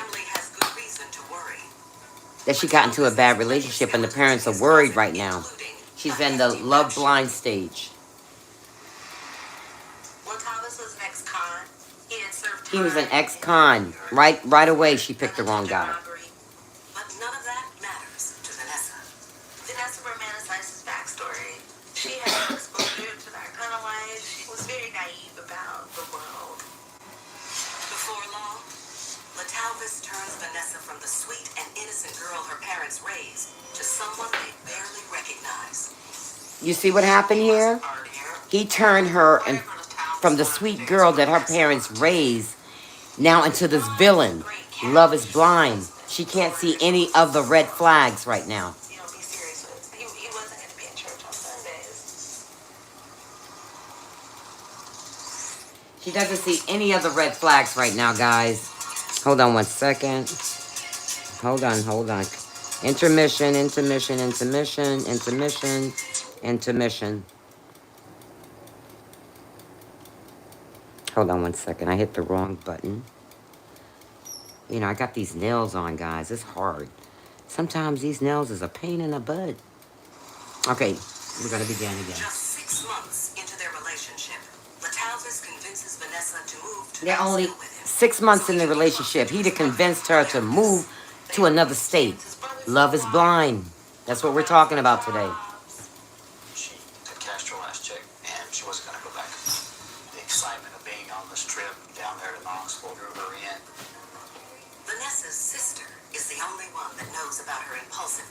that she got into a bad relationship, and the parents are worried right now. She's in the love blind stage. He was an ex-con. Right away, she picked the wrong guy. But none of that matters to Vanessa. Vanessa romanticized his backstory. She had exposure to that kind of life. She was very naive about the world. Before long, Latalvis turns Vanessa from the sweet and innocent girl her parents raised to someone they barely recognize. You see what happened here? He turned her and Whatever Latal from the was wanting sweet to do is girl put that her Vanessa on parents the team. raised now into this villain. Love is blind. She can't see any of the red flags right now. Be serious with. He wasn't going to be in church on Sundays. She doesn't see any of the red flags right now, guys. Hold on one second. Hold on, hold on. Intermission, intermission, intermission, intermission, intermission. Hold on one second. I hit the wrong button. You know, I got these nails on, guys. It's hard. Sometimes these nails is a pain in the butt. Okay, we're gonna begin again. Just 6 months into their relationship, Latalvis convinces Vanessa to move to They're only Brazil with him. 6 months in the relationship. He'd have convinced her to move to another state. Love is blind. That's what we're talking about today. She had cashed her last check, and she wasn't going to go back. The excitement of being on this trip down there to Knoxville drew her in. Vanessa's sister is the only one that knows about her impulsive.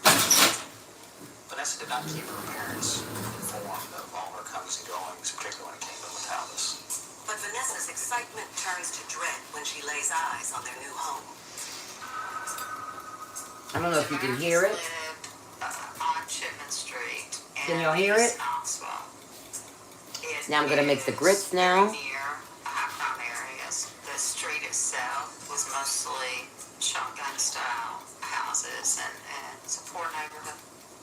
Vanessa did not keep her parents informed of all her comings and goings, particularly when it came to Latalvis. But Vanessa's excitement turns to dread when she lays eyes on their new home. I don't know if you can hear it. Lived, on Chipman Street. Can y'all hear it? Knoxville. Now I'm gonna make the grits now. Near high crime areas. The street itself was mostly shotgun-style houses, and it's a poor neighborhood.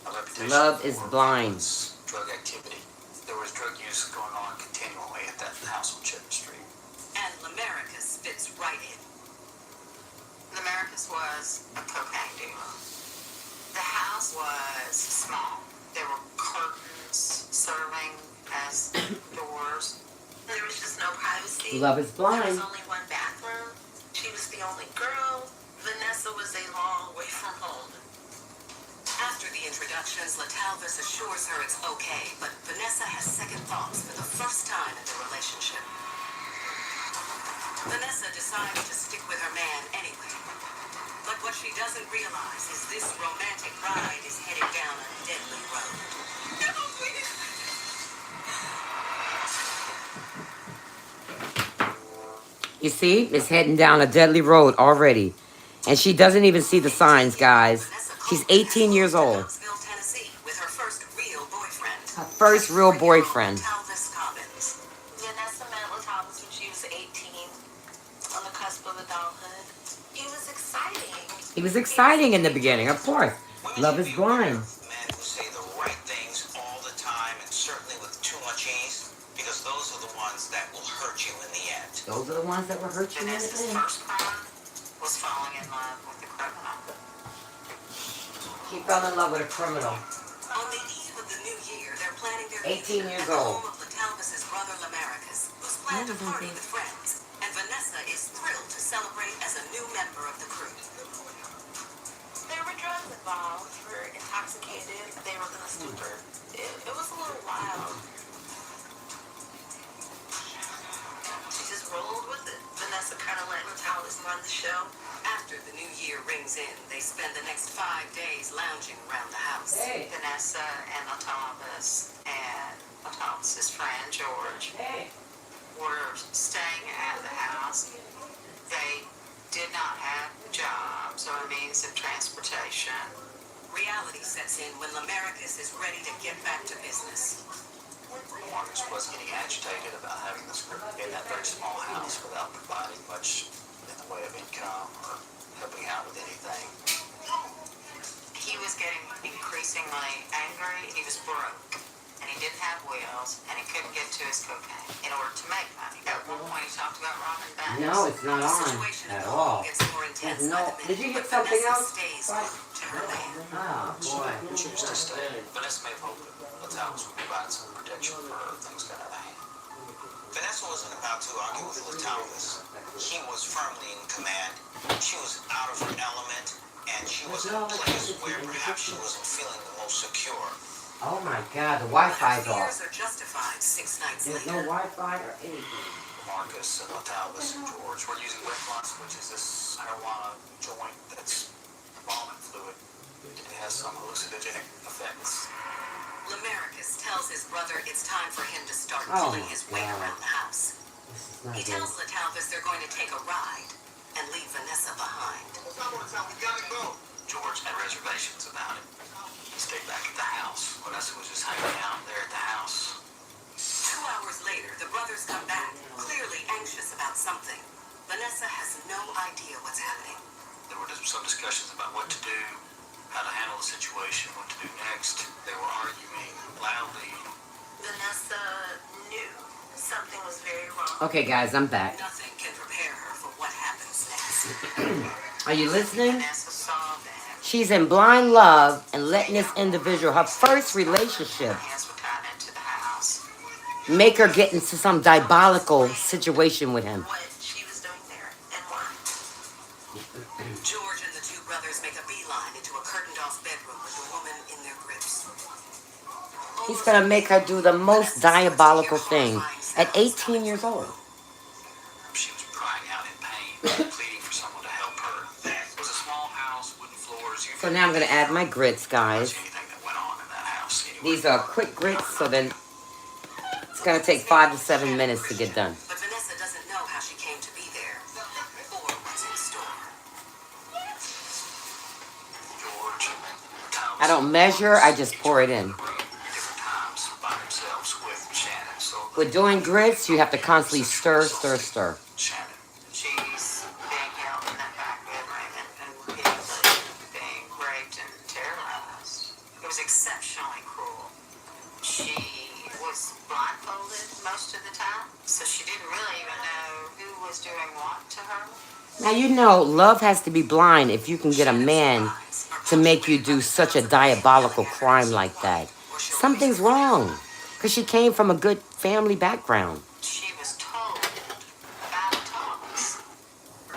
A reputation Love is for blind. violence, drug activity. There was drug use going on continually at that house on Chipman Street. And Lamaricus fits right in. Lamaricus was a cocaine dealer. The house was small. There were curtains serving as doors. There was just no privacy. Love is There blind. was only one bathroom. She was the only girl. Vanessa was a long way from home. After the introductions, Latalvis assures her it's okay, but Vanessa has second thoughts for the first time in their relationship. Vanessa decides to stick with her man anyway. But what she doesn't realize is this romantic ride is heading down a deadly road. You see, it's heading down a deadly road already. And she doesn't even see the signs, guys. She's 18 years old. Knoxville, Tennessee, with her first real boyfriend. Her first real boyfriend. Latalvis Commons. Vanessa met Latalvis when she was 18, on the cusp of adulthood. He was exciting. He was exciting in the beginning, of course. Women Love should is be aware blind. of men who say the right things all the time, and certainly with too much ease, because those are the ones that will hurt you in the end. Those are the ones that will hurt you in the Vanessa's end. first crime was falling in love with a criminal. She fell in love with a criminal. On the eve of the new year, they're planning their 18 years at the old. home of Latalvis's brother Lamaricus, who's planned a party with friends, and Vanessa is thrilled to celebrate as a new member of the crew. There were drugs involved. We were intoxicated. They were gonna stupor. It was a little wild. She just rolled with it. Vanessa kind of let Latalvis run the show. After the new year rings in, they spend the next 5 days lounging around the house. Hey. Vanessa and Latalvis and Latalvis's friend George Hey. were staying at the house. They did not have jobs or means of transportation. Reality sets in when Lamaricus is ready to get back to business. Marcus was getting agitated about having this group in that very small house without providing much in the way of income or helping out with anything. He was getting increasingly angry. He was broke, and he didn't have wheels, and he couldn't get to his cocaine in order to make money. At one point, he talked about robbing banks. No, it's not The on situation at the all. home gets more intense No. by the minute, Did you get but something Vanessa else? stays What? glued to her man. Oh, boy. Choose to stay. Vanessa may have hoped that Latalvis would provide some protection for her if things got out of hand. Vanessa wasn't about to argue with Latalvis. He was firmly in command. She was out of her element, and she was in a place where perhaps she wasn't feeling the most secure. Oh my God, the But her Wi-Fi's fears off. are justified 6 nights There's later. no Wi-Fi or anything. Marcus and Latalvis and George were using Red Plus, which is this marijuana joint that's embalming fluid. It has some hallucinogenic effects. Lamarcus tells his brother it's time for him to start pulling his weight around the house. He tells Latalvis they're going to take a ride and leave Vanessa behind. We gotta go. George had reservations about it. He stayed back at the house. Vanessa was just hanging out there at the house. 2 hours later, the brothers come back, clearly anxious about something. Vanessa has no idea what's happening. There were some discussions about what to do, how to handle the situation, what to do next. They were arguing loudly. Vanessa knew something was very wrong. Okay, guys, I'm back. Nothing can prepare her for what happens next. Are you listening? Vanessa saw that. She's in blind love and letting this individual, her first relationship, Hands were tied into the house. make her get into some diabolical situation with him. What she was doing there and why. George and the two brothers make a beeline into a curtained-off bedroom with the woman in their grips. He's gonna make her do the most diabolical thing at 18 years old. She was crying out in pain, pleading for someone to help her. It was a small house, wooden floors. So now I'm gonna add my grits, guys. Anything that went on in that house. Anyway. These are quick grits, so then it's gonna take 5 to 7 minutes to get done. But Vanessa doesn't know how she came to be there or what's in store. George, I don't measure, I just pour it in. different times by themselves with Shannon. So With doing grits, you have to constantly stir, stir, stir. Shannon. She's being held in that back bedroom and repeatedly being raped and terrorized. It was exceptionally cruel. She was blindfolded most of the time, so she didn't really even know who was doing what to her. Now you know love has to be blind if you can get a man to make you do such a diabolical crime like that. Something's wrong. Because she came from a good family background. She was told by the talks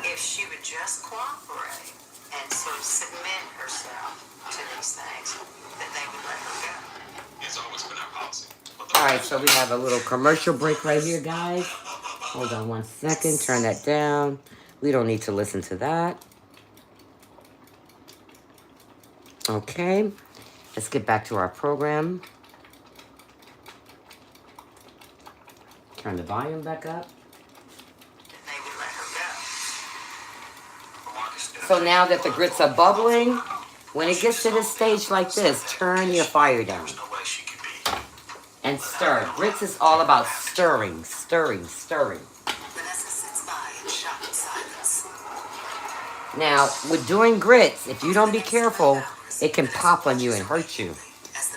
if she would just cooperate and sort of submit herself to these things, that they would let her go. It's always been our policy. Alright, so we have a little commercial break right here, guys. Hold on 1 second. Turn that down. We don't need to listen to that. Okay. Let's get back to our program. Turn the volume back up. That they would let her go. So now that the grits are bubbling, when it gets to this stage like this, turn your fire down. There's no way she could be. And stir. Grits is all about stirring, stirring, stirring. Vanessa sits by in shocked silence. Now, with doing grits, if you don't be careful, it can pop on you and hurt you.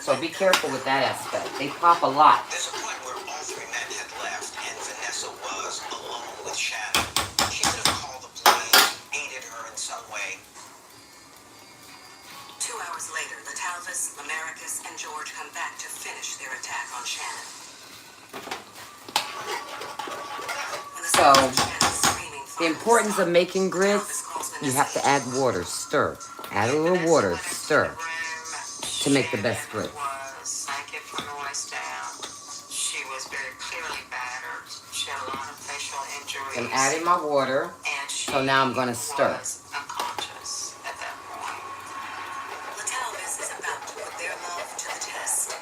So be careful with that aspect. They pop a lot. There's a point where all three men had left and Vanessa was alone with Shannon. She could have called the police, aided her in some way. 2 hours later, Latalvis, Lamarcus, and George come back to finish their attack on Shannon. When the So, sound of Shannon's screaming The importance of making grits, you have to add water, stir. Add a little water, stir, to make the best grits. Sank it from the waist down. She was very clearly battered. She had a lot of facial injuries. I'm adding my water, And she so now I'm gonna stir. was unconscious at that point. Latalvis is about to put their love to the test.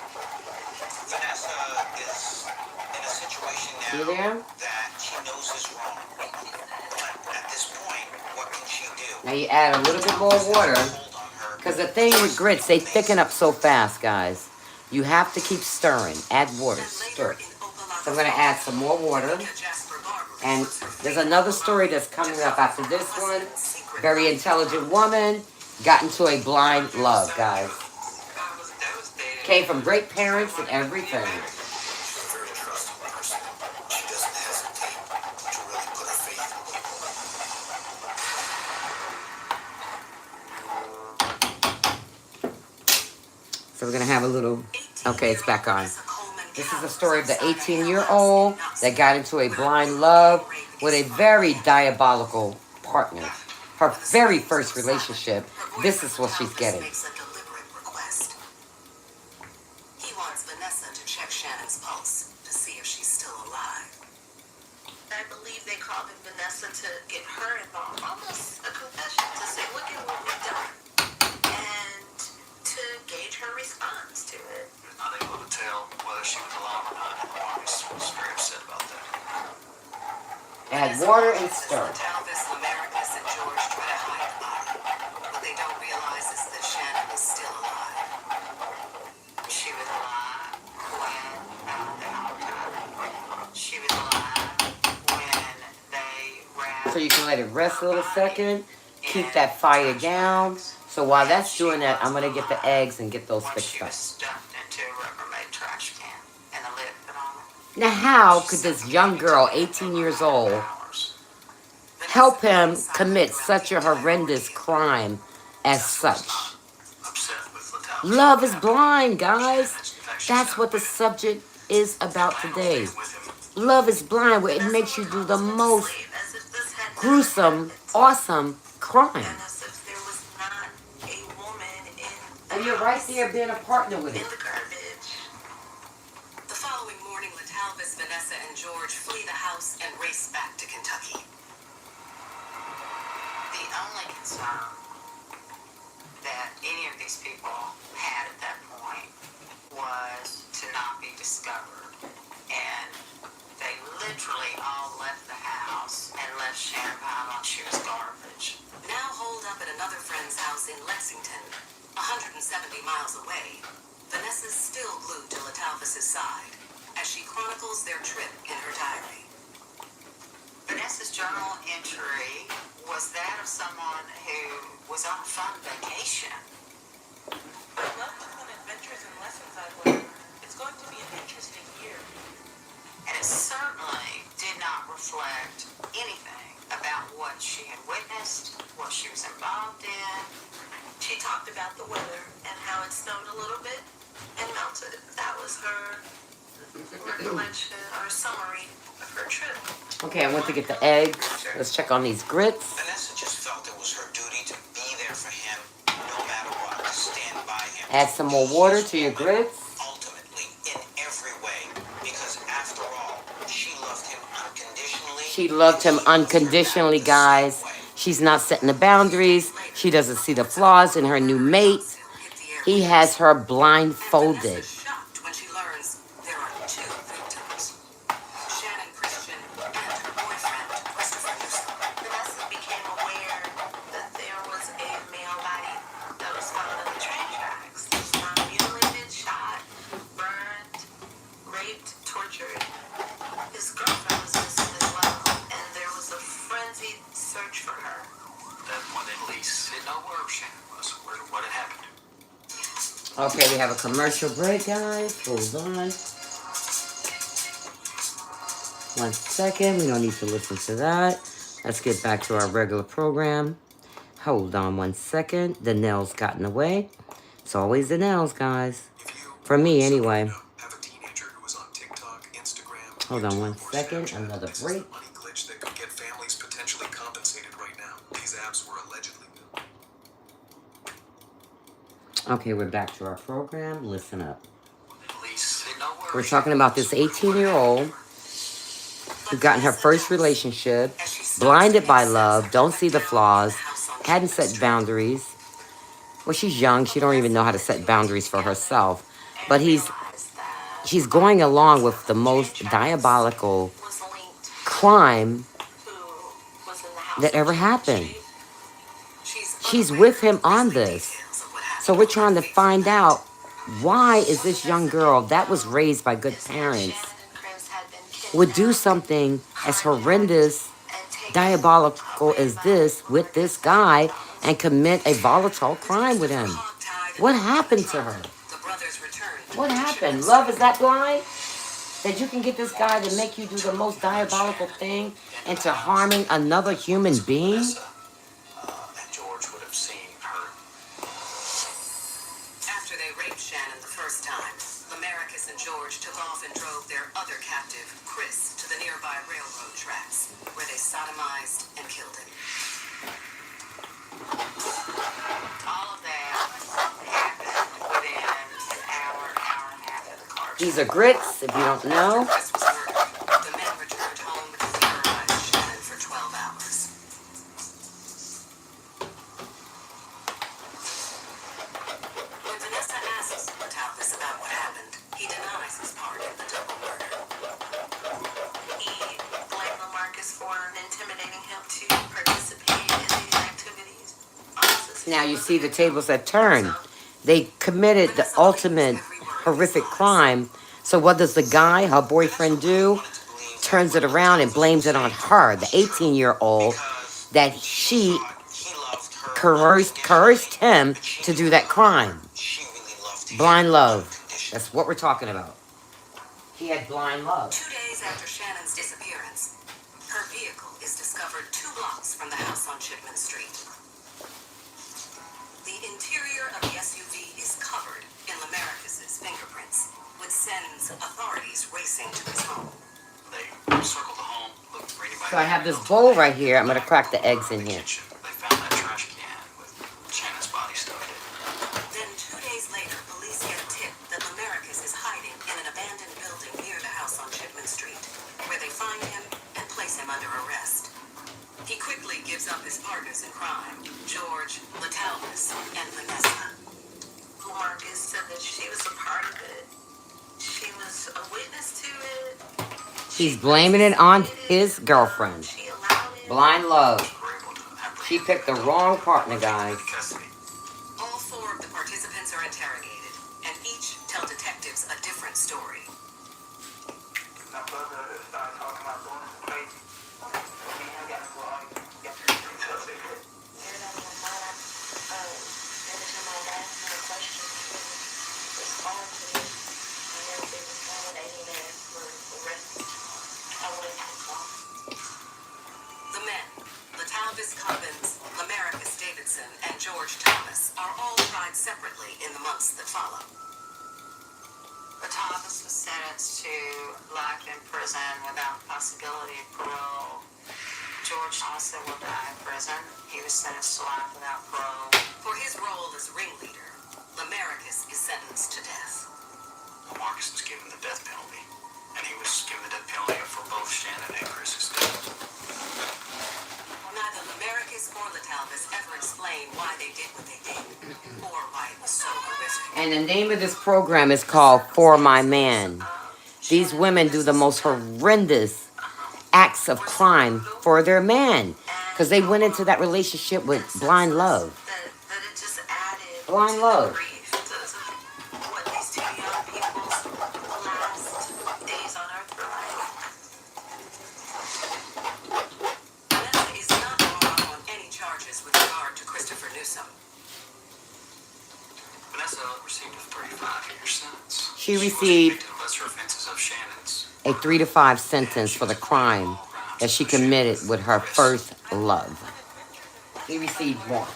Vanessa is in a situation You now there? that she knows is wrong. But at this point, what can she do? Now you add a little bit more water, Hold on her. because the thing with grits, they thicken up so fast, guys. You have to keep stirring. Add water, stir. So I'm gonna add some more water. And there's another story that's coming up after this one. Very intelligent woman, got into a blind love, guys. Came from great parents and everything. Very trusting person. She doesn't hesitate to really put her faith in people. So we're gonna have a little, okay, it's back on. This is the story of the 18-year-old that got into a blind love with a very diabolical partner. Her very first relationship, this is what she's getting. Makes a deliberate request. He wants Vanessa to check Shannon's pulse to see if she's still alive. I believe they called in Vanessa to get her involved. Almost a confession to say, look at what we've done. And to gauge her response to it. I unable to tell whether she was alive or not, and Marcus was very upset about that. Add water and stir. Talvis, Americus, and George try to hide the body. What they don't realize is that Shannon is still alive. She was alive when she was alive when they wrapped. So you can let it rest a little second. Keep that fire down. So while that's doing that, I'm gonna get the eggs and get those Once fixed she up. was stuffed into a Rubbermaid trash can and the lid put on it. Now how could this young girl, 18 years old, help him commit such a horrendous crime as such? Upset with Latal's Love is blind, guys. That's what the subject is about today. Love is blind, where it makes you do the most gruesome, awesome crime. And as if there was not a woman in And you're right there being a partner with in it. the garbage. The following morning, Latalvis, Vanessa, and George flee the house and race back to Kentucky. The only concern that any of these people had at that point was to not be discovered. And they literally all left the house and left Shannon behind like she was garbage. Now holed up at another friend's house in Lexington, 170 miles away, Vanessa's still glued to Latalvis' side as she chronicles their trip in her diary. Vanessa's journal entry was that of someone who was on a fun vacation. But lucky with adventures and lessons I've learned, it's going to be an interesting year. And it certainly did not reflect anything about what she had witnessed, what she was involved in. She talked about the weather and how it snowed a little bit and melted. That was her recollection or summary of her trip. Okay, I went to get the eggs. Let's check on these grits. Vanessa just felt it was her duty to be there for him, no matter what, to stand by him. Add some more water to your grits. Ultimately, in every way, because after all, she loved him unconditionally. She loved him unconditionally, guys. She's not setting the boundaries. She doesn't see the flaws in her new mate. He has her blindfolded. Vanessa's shocked when she learns there are two victims. Shannon Christian and her boyfriend, Christopher Newsom. Vanessa became aware that there was a male body that was found on the train tracks. He was found mutilated, shot, burned, raped, tortured. His girlfriend was missing as well, and there was a frenzied search for her. At that point, the police didn't know where Shannon was, what had happened. Okay, we have a commercial break, guys. Hold on. 1 second. We don't need to listen to that. Let's get back to our regular program. Hold on 1 second. The nails got in the way. It's always the nails, guys. For me, anyway. Have a teenager who was on TikTok, Instagram, Hold on 1 YouTube, or second. Snapchat. Another This is break. the money glitch that could get families potentially compensated right now. These apps were allegedly built. Okay, we're back to our program. Listen up. The police didn't know where We're talking about this 18-year-old who got in her first relationship, blinded by love, don't see the flaws, hadn't set boundaries. Well, she's young. She don't even know how to set boundaries for herself. But she's going along with the most diabolical Was linked crime who was in the house. that ever happened. She's unaware with him of on grisly this. details of what happened So we're to trying to her. find out, why is this young girl that was raised by good parents would do something as horrendous, diabolical as this with this guy and commit a volatile crime with him? What happened to her? The brothers returned to What the happened? ship's Love is that blind? That you can get this guy to make you do the most diabolical thing into harming another human being? Vanessa, and George would have seen her. After they raped Shannon the first time, Lamarcus and George took off and drove their other captive, Chris, to the nearby railroad tracks, where they sodomized and killed him. All of that happened within an hour and a half of the car. These are grits, if you don't know. Chris was murdered. The men returned home to terrorize Shannon for 12 hours. When Vanessa asks Latalvis about what happened, for intimidating him to participate in these activities. Also, said Now she you wasn't see the gonna tables that turn. so They committed the Vanessa believes ultimate every word horrific is lies. crime. So what does the guy, her boyfriend, do? wanted to believe that Turns it what around and Latalvis blames was it on saying her, the was true, 18-year-old, because that she she thought he loved her coerced him unconditionally, but she to knew do that in her crime. heart she really loved him Blind love. unconditionally. That's what we're talking about. He had blind love. 2 days after Shannon's disappearance, her vehicle is discovered 2 blocks from the house on Shipman Street. The interior of the SUV is covered in Lamarcus's fingerprints, which sends authorities racing to his home. They circled the home, looked for anybody. So I have this bowl right here. I'm going to crack the eggs in here. They found that trash can with Shannon's body stuffed in. Then 2 days later, police get a tip that Lamarcus is hiding in an abandoned building near the house on Shipman Street, where they find him and place him under arrest. He quickly gives up his partners in crime, George, Latalvis, and Vanessa. Marcus said that she was a part of it. She was a witness to it. He's blaming it on his girlfriend. She allowed it. Blind love. We're able to apprehend She picked the wrong partner, guys. Cassie. All 4 of the participants are interrogated, and each tell detectives a different story. My brother started talking about doing some crazy. Me and him got into an argument. Got to each other. The men, Latalvis Cobbins, Lamarcus Davidson, and George Thomas, are all tried separately in the months that follow. Latalvis was sentenced to life in prison without possibility of parole. George also will die in prison. He was sentenced to life without parole. For his role as ringleader, Lamarcus is sentenced to death. Marcus was given the death penalty, and he was given the death penalty for both Shannon and Chris's death. Neither Lamarcus or Latalvis ever explain why they did what they did, or why it was so horrific. And the name of this program is called For My Man. These women do the most horrendous acts of crime for their man. Because they went into that relationship with blind love. That it just added Blind to love. the grief, to what these 2 young people's last days on earth were like. Vanessa is not brought up on any charges with regard to Christopher Newsom. Vanessa received a 35-year sentence. She was received convicted of lesser offenses of Shannon's. a 3 to 5 sentence for the crime that she committed with her first love. He received more.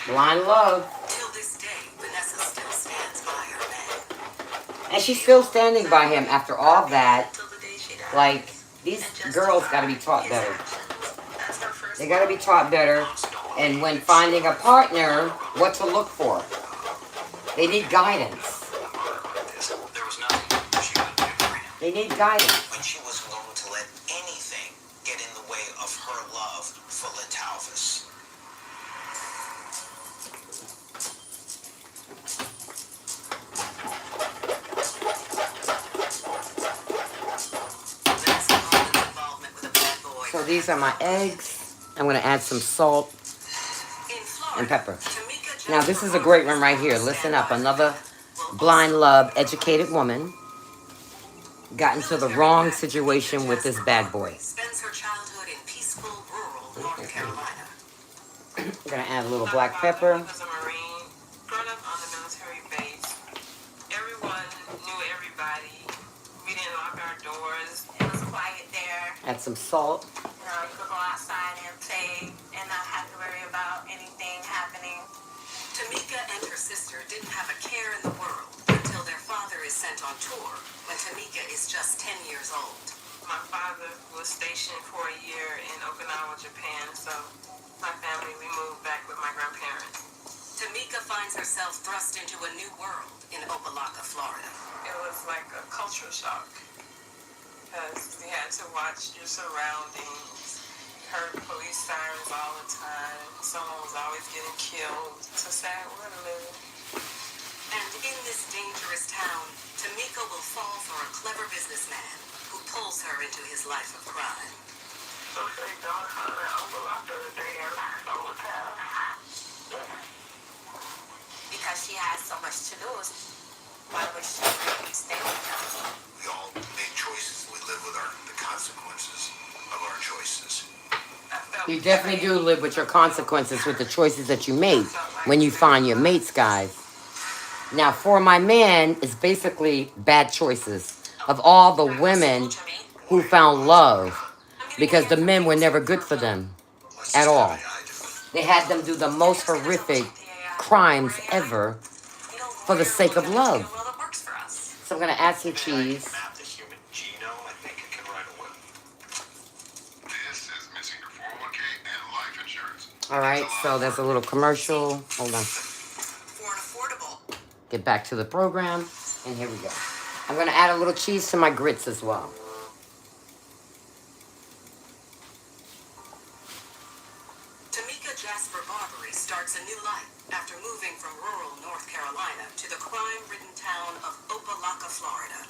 Blind love. Till this day, Vanessa still stands by her man. And she's still standing by him after all that. Till the day she died. Like, these girls got to be taught His better. actions. That's her first They got to be taught better. And when finding a partner, what to look for. They need guidance. There was nothing she could do for him. They need guidance. When she was willing to let anything get in the way of her love for Latalvis. Vanessa Coleman's involvement with a bad boy. So these are my eggs. I'm going to add some salt In Florida, and pepper. Tamika Now this is a great one right here. Listen up. Another blind love, educated woman got into the wrong situation with this bad boy. Spends her childhood in peaceful, rural North Carolina. I'm going to add a little black pepper. He was a Marine, grown up on the military base. Everyone knew everybody. We didn't lock our doors. It was quiet there. Add some salt. You know, you could go outside and play and not have to worry about anything happening. Tamika and her sister didn't have a care in the world until their father is sent on tour when Tamika is just 10 years old. My father was stationed for a year in Okinawa, Japan, so my family, we moved back with my grandparents. Tamika finds herself thrust into a new world in Opelika, Florida. It was like a culture shock because you had to watch your surroundings. You heard police sirens all the time. Someone was always getting killed. It's a sad world to live in. And in this dangerous town, Tamika will fall for a clever businessman who pulls her into his life of crime. So say don't holler at Uncle after the day and all the time. Because she has so much to lose. Why would she stay with us? We all make choices. We live with the consequences of our choices. You definitely do live with your consequences with the choices that you make when you find your mates, guys. Now, For My Man is basically bad choices of all the women who found love because the men were never good for them at all. They had them do the most horrific crimes ever for the sake of love. So I'm going to add some cheese. Map the human genome. I think it can write a will. This is missing your 401k and life insurance. All right, so there's a little commercial. Hold on. For an affordable. Get back to the program, and here we go. I'm going to add a little cheese to my grits as well. Tamika Jasper Barbary starts a new life after moving from rural North Carolina to the crime-ridden town of Opelika, Florida,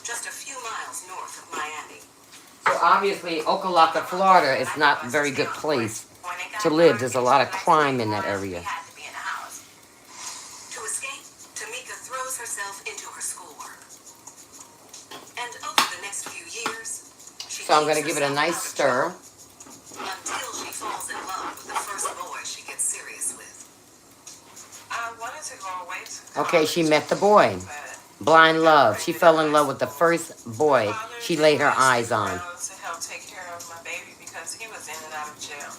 just a few miles north of Miami. So obviously, Opelika, Florida is not a very good place to live. There's a lot of crime in that area. To escape, Tamika throws herself into her schoolwork. And over the next few years, she So I'm going to give it a nice stir. until she falls in love with the first boy she gets serious with. I wanted to go away to Okay, she college, met the boy. but Blind love. She fell in love with the first boy father she laid her didn't want to eyes stick on. around to help take care of my baby because he was in and out of jail.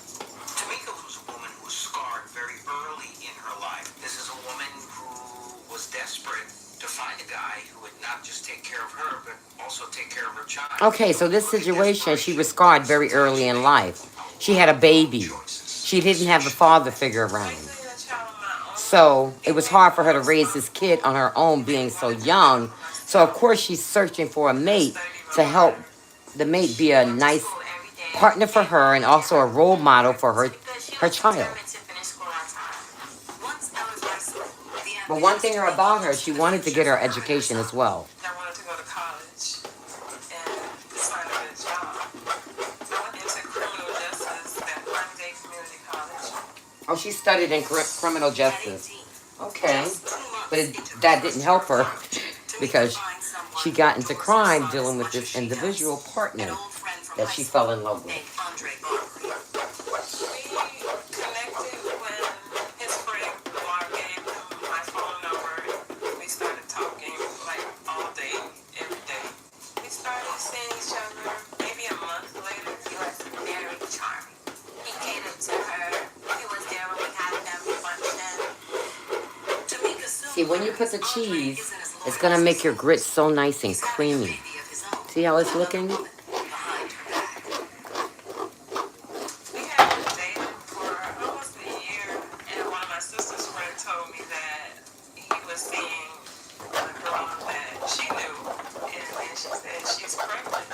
Tamika was a woman who was scarred very early in her life. This is a woman who was desperate to find a guy who would not just take care of her, but also take care of her child. Okay, so this situation, she was scarred very early in life. She had a baby. She didn't have a father figure around. Raising a child on my own, So it was hard for her to raise this kid on her own being so young. So of course she's searching for a mate to help the mate be a nice partner for her and also a role model for her child. Once out of high school, the But one thing about her, she wanted to get her education as well. I wanted to go to college and find a good job. I went into criminal justice at Monday Community College. Oh, she studied in criminal at justice. 18, Okay. just 2 months But into her that first didn't help her Tamika because finds someone she got who into adores her crime son dealing as with much as this she does. individual An partner old friend from that high she school fell in love with. named Andre Barbary. We connected when his friend Lamar gave him my phone number. We started talking like all day, every day. We started seeing each other maybe a month later. He was very charming. He catered to her. He was there when we had family function. Tamika soon See, when you put the learns cheese, Andre isn't as it's loyal going to as make his your son. grits so nice and He's having a creamy. baby of his own See how it's with another looking? woman behind her back. We had been dating for almost a year, and one of my sister's friends told me that he was seeing a girl that she knew, and then she said she's pregnant.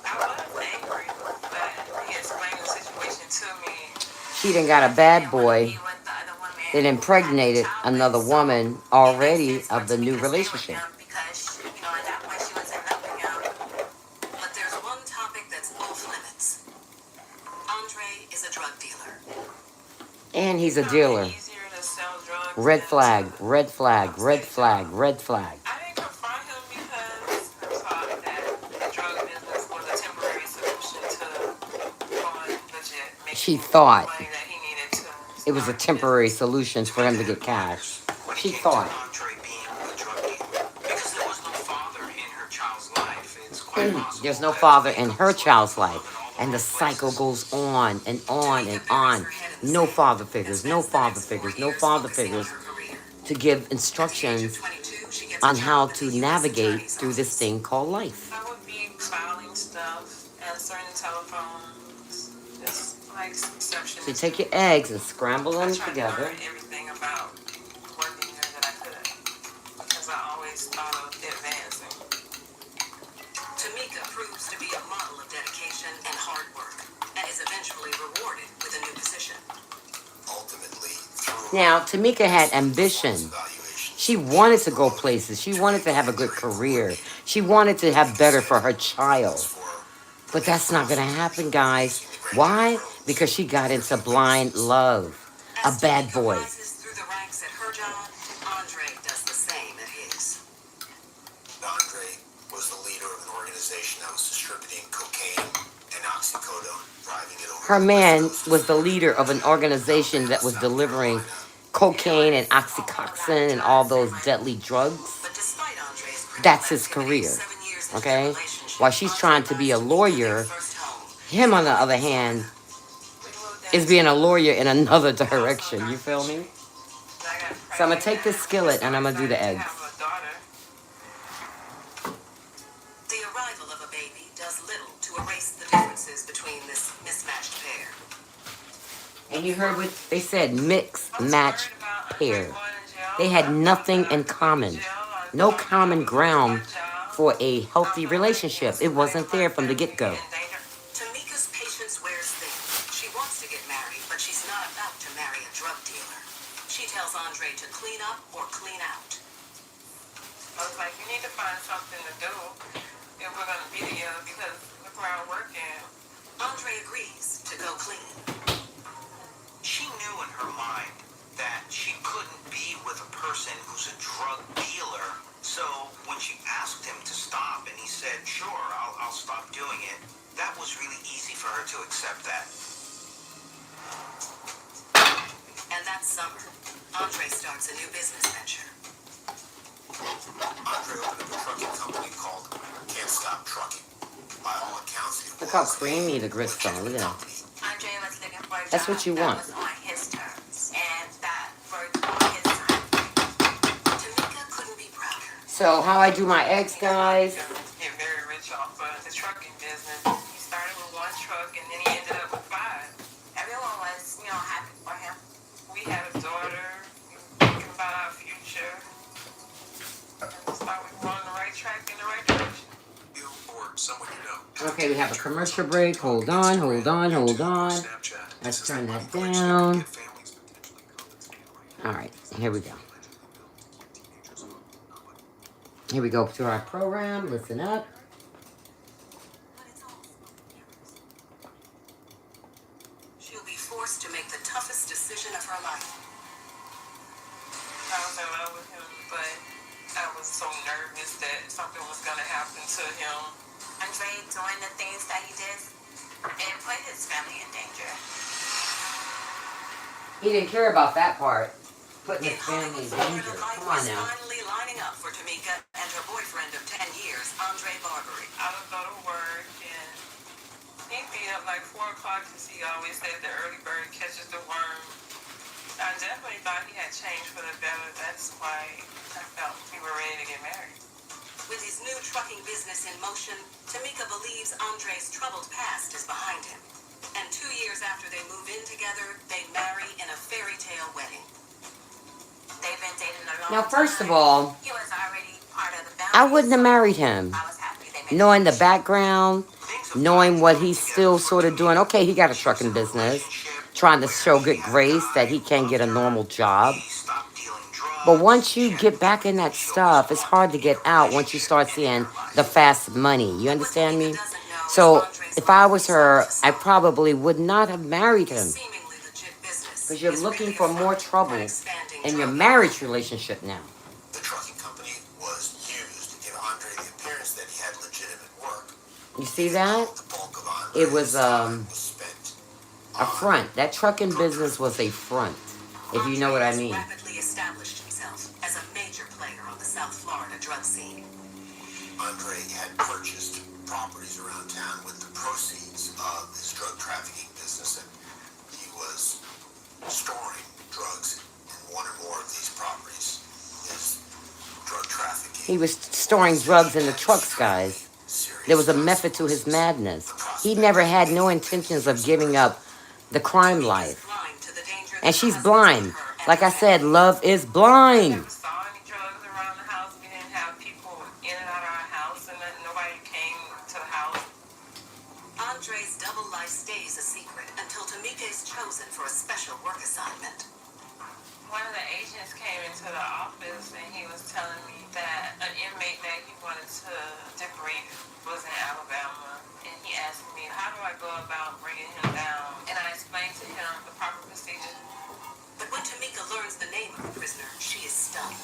I was angry, but he explained the situation to me. She done got a bad boy Be with the other woman that impregnated another woman already of the new relationship. because, at that point she was in love with him. But there's one topic that's off limits. Andre is a drug dealer. And he's a It's dealer. easier to sell drugs Red than flag, to- red flag, red flag, red flag. I didn't confront him because I thought that the drug business was a temporary solution to going legit, making She thought money that he needed to it was a start temporary solution for him to get cash. When it She came thought. to Andre being a drug dealer, because there was no father in her child's life, it's quite possible There's no that father they in come her from child's love life. in all the And the wrong cycle places. goes on and on and on. No father figures, no father figures, no father figures to give instructions on how to navigate through this thing called life. I would be filing stuff, answering telephones, just like reception. So you take your eggs and scramble them I tried to together. learn everything about working there that I could, because I always thought of advancing. Tamika proves to be a model of dedication and hard work, and is eventually rewarded with a new position. Ultimately, through Now, Tamika had ambition. evaluation, She wanted to go places. She wanted to have a good career. She She wanted to have better for her child. But that's not going to happen, guys. Why? Because she got into blind love. A As bad Tamika boy. rises through the ranks at her job, Andre does the same at his. Andre was the leader of an organization that was distributing cocaine and oxycodone, driving it over Her the man West Coast was the to leader of an organization that was delivering cocaine and oxycontin and all those deadly drugs. But despite Andre's criminal That's his activity, career. 7 years into their Okay? relationship, While she's trying to be a Andre buys Tamika their lawyer, first home. him, on the other hand, is being a lawyer in another direction. You feel me? So I'm going to take this skillet and I'm going to do the eggs. The arrival of a baby does little to erase the differences between this mismatched pair. And you heard what they said, mix, match, pair. They had nothing in common. No common ground for a healthy relationship. It wasn't there from the get-go. Tamika's patience wears thin. She wants to get married, but she's not about to marry a drug dealer. She tells Andre to clean up or clean out. I was like, you need to find something to do if we're going to be together because look where I work at. Andre agrees to go clean. She knew in her mind that she couldn't be with a person who's a drug dealer. So when she asked him to stop and he said, sure, I'll stop doing it, that was really easy for her to accept that. And that summer, Andre starts a new business venture. Andre opened up a trucking company called Can't Stop Trucking. By all accounts, it Look how was a creamy the grits are. Look at that. company. Andre was looking for a That's job what you that want. was on his terms and that worked on his time. Tamika couldn't be prouder. So how I do my eggs, guys. Get very rich off of the trucking business. He started with one truck and then he ended up with 5. Everyone was, happy for him. We had a daughter. We were thinking about our future. And we thought we were on the right track in the right direction. You or someone you know. Okay, we have a commercial break. Hold on, hold on, hold on. Let's turn that down. All right, here we go. Here we go to our program. Listen up. She'll be forced to make the toughest decision of her life. I was in love with him, but I was so nervous that something was going to happen to him. Andre doing the things that he did, it put his family in danger. He didn't care about that part. Putting his In family Hollywood, in danger. Florida, life Come on was now. finally lining up for Tamika and her boyfriend of 10 years, Andre Barbary. I would go to work and he'd be up like 4 o'clock because he always said the early bird catches the worm. I definitely thought he had changed for the better. That's why I felt we were ready to get married. With his new trucking business in motion, Tamika believes Andre's troubled past is behind him. And 2 years after they move in together, they marry in a fairy tale wedding. They've been dating a long Now, time. first of all, He was already part of the family. I wouldn't have married him. I was happy they made Knowing the background, knowing what he's still sort of doing. Okay, he got a trucking business, trying to show good grace that he can get a normal job. He stopped dealing drugs. But once you get back in that stuff, it's hard to get out once you start seeing the fast money. You understand me? So if I was her, I probably would not have married him. Seemingly legit business. Because you're is looking really for a more front trouble on expanding in your drug marriage relationship now. The trucking company was used to give Andre the appearance that he had legitimate work. You see that? The bulk of Andre's It was time was spent a front. That trucking business was a front, if you know what I mean. Andre has rapidly established himself as a major player on the South Florida drug scene. Andre had purchased properties around town with the proceeds of his drug trafficking business, and he was storing drugs in one or more of these properties. His drug trafficking. He was storing drugs in the trucks, guys. There was a method to his madness. He never had no intentions of giving up the crime life. Blind to the danger And that she's presents blind. her and Like her I said, family. love is We blind. never saw any drugs around the house. We didn't have people in and out of our house, and nobody came to the house. Andre's double life stays a secret until Tamika is chosen for a special work assignment. one of the agents came into the office and he was telling me that an inmate that he wanted to debrief was in Alabama. And he asked me, how do I go about bringing him down? And I explained to him the proper procedure. But when Tamika learns the name of the prisoner, she is stunned.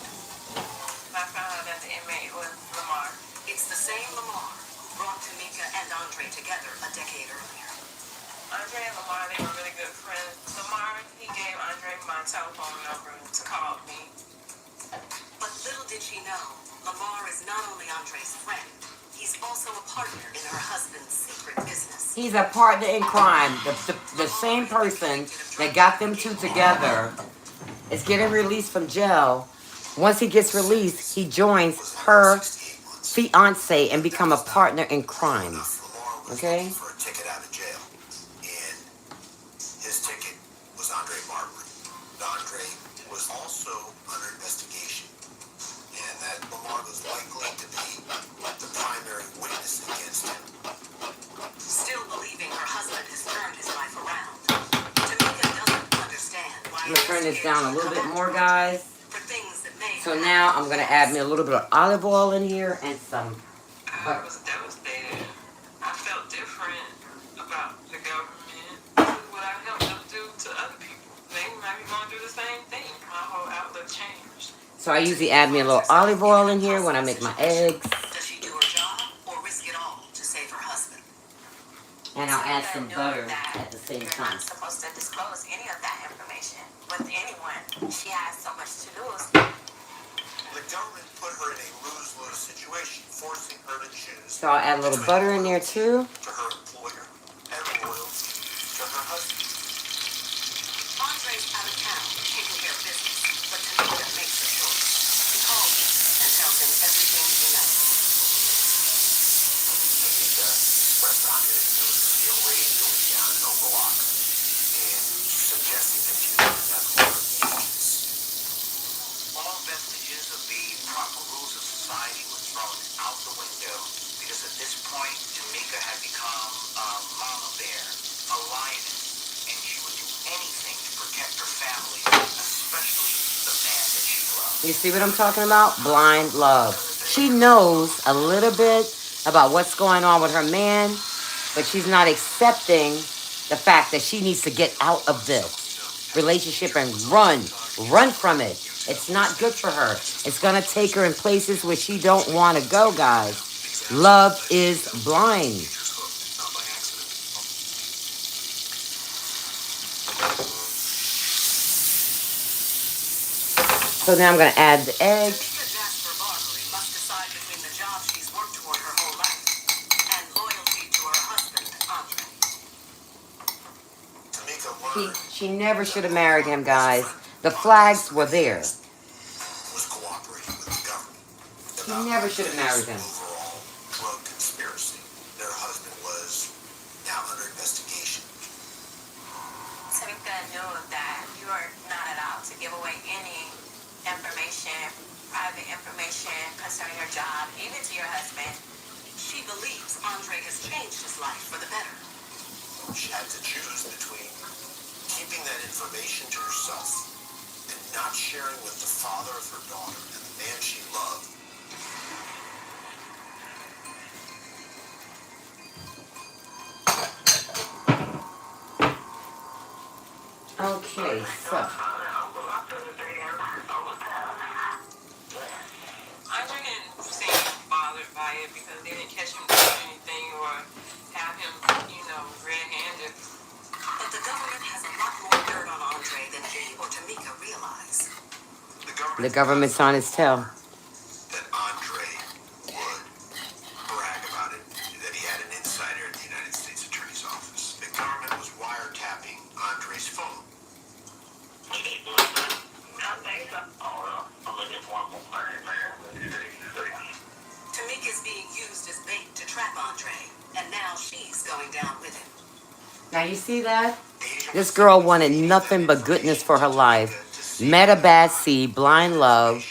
I found out that the inmate was Lamar. It's the same Lamar who brought Tamika and Andre together a decade earlier. Andre and Lamar, they were really good friends. Lamar, he gave Andre my telephone number to call me. But little did she know, Lamar is not only Andre's friend, he's also a partner in her husband's secret business. He's a partner in crime. The same person that got them two together is getting released from jail. Once he gets released, he joins her fiance and become a partner in crimes. Okay? For a ticket out of jail. And his ticket was Andre Marbury. Andre was also under investigation. And that Lamar was likely to be the primary witness against him. Still believing her husband has turned his life around, Tamika doesn't understand why. I'm gonna turn this down a little bit more, guys. For things that may So now I'm gonna add me a little bit of olive oil in here and some I butter. was devastated. I felt different about the government. This is what I helped them do to other people. They might be going through the same thing. My whole outlook changed. So I usually add me a little olive oil in here when I make my eggs. Does she do her job or risk it all to save her husband? And I'll add some butter at the same You're time. not supposed to disclose any of that information with anyone. She has so much to lose. The government put her in a lose-lose situation, forcing her to choose So I'll add a little butter in there too. to her employer and loyalty to her husband. Andre's out of town, taking care of business, but Tamika makes her choice. She calls him and tells him everything she knows. Tamika expressed to Andre that there was going to be a raid going down in Overlock and suggesting that she learn that order of agents. All vestiges of the proper rules of society were thrown out the window because at this point, Tamika had become a mama bear, a lioness, and she would do anything to protect her family, especially the man that she loved. You see what I'm talking about? Blind love. She knows a little bit about what's going on with her man, but she's not accepting the fact that she needs to get out of this relationship and run from it. It's not good for her. It's gonna take her in places where she don't want to go, guys. Love is blind. Not by accident. So now I'm gonna add the eggs. Tamika Jasper Barbary must decide between the job she's worked toward her whole life and loyalty to her husband, Andre. Tamika learned She never should have married him, guys. The flags were there. was cooperating with the government. She never should have married him. Overall drug conspiracy. Their husband was now under investigation. Tamika knew that you are not allowed to give away any information, private information concerning your job, even to your husband. She believes Andre has changed his life for the better. She had to choose between keeping that information to herself and not sharing with the father of her daughter and the man she loved. Okay, so Andre didn't seem bothered by it because they didn't catch him doing anything or have him, red-handed. But the government has a lot more dirt on Andre than he or Tamika realize. the government's on his tail. That Andre would brag about it, that he had an insider at the United States Attorney's Office. The government was wiretapping Andre's phone. Tamika's being used as bait to trap Andre, and now she's going down with him. Now you see that? This girl wanted nothing but goodness for her life. Met a bad seed, blind love.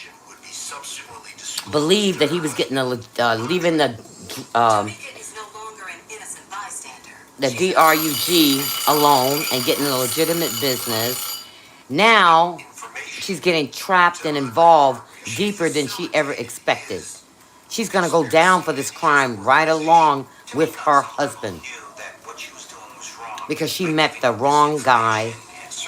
Believed that he was getting leaving Tamika is no longer an innocent bystander. the DRUG alone and getting a legitimate business. Now she's getting trapped and involved deeper than she ever expected. She's going to go down for this crime right along with her husband because she met the wrong guy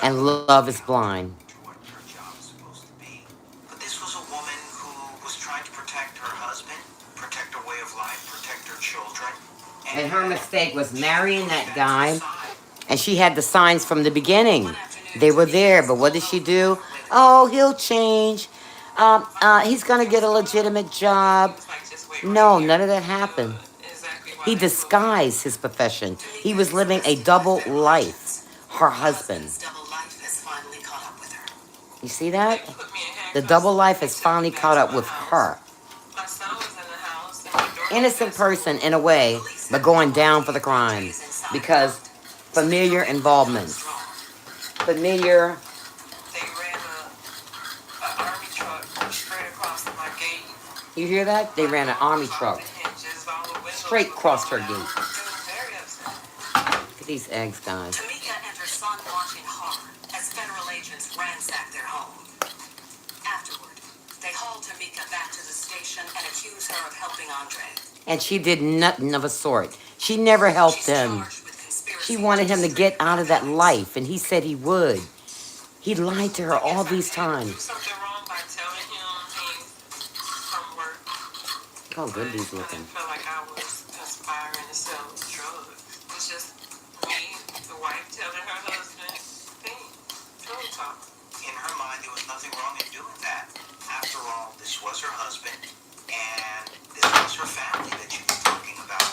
and love is blind. what her job is supposed to be. But this was a woman who was trying to protect her husband, protect her way of life, protect her children. And her mistake was marrying that guy. And she had the signs from the beginning. They were there, but what did she do? Oh, he'll change. He's going to get a legitimate job. No, none of that happened. He disguised his profession. He was living a double life. Her husband. You see that? The double life has finally caught up with her. Innocent person in a way, but going down for the crime. Because familiar involvement. Familiar. They ran a army truck straight across my gate. You hear that? They ran an army truck straight across her gate. It was very upsetting. Look at these eggs, guys. Tamika and her son watch in horror as federal agents ransack their home. Afterward, they haul Tamika back to the station and accuse her of helping Andre. And she did nothing of a sort. She never helped She's him. charged with conspiracy She wanted him to get out of that life, and he said he would. He lied to her all these Do times. something wrong by telling him he's from work. Look how good these I looking. didn't feel like I was conspiring to sell drugs. It's just me, the wife, telling her husband, hey, drug talk. In her mind, there was nothing wrong in doing that. After all, this was her husband, and this was her family that she was talking about.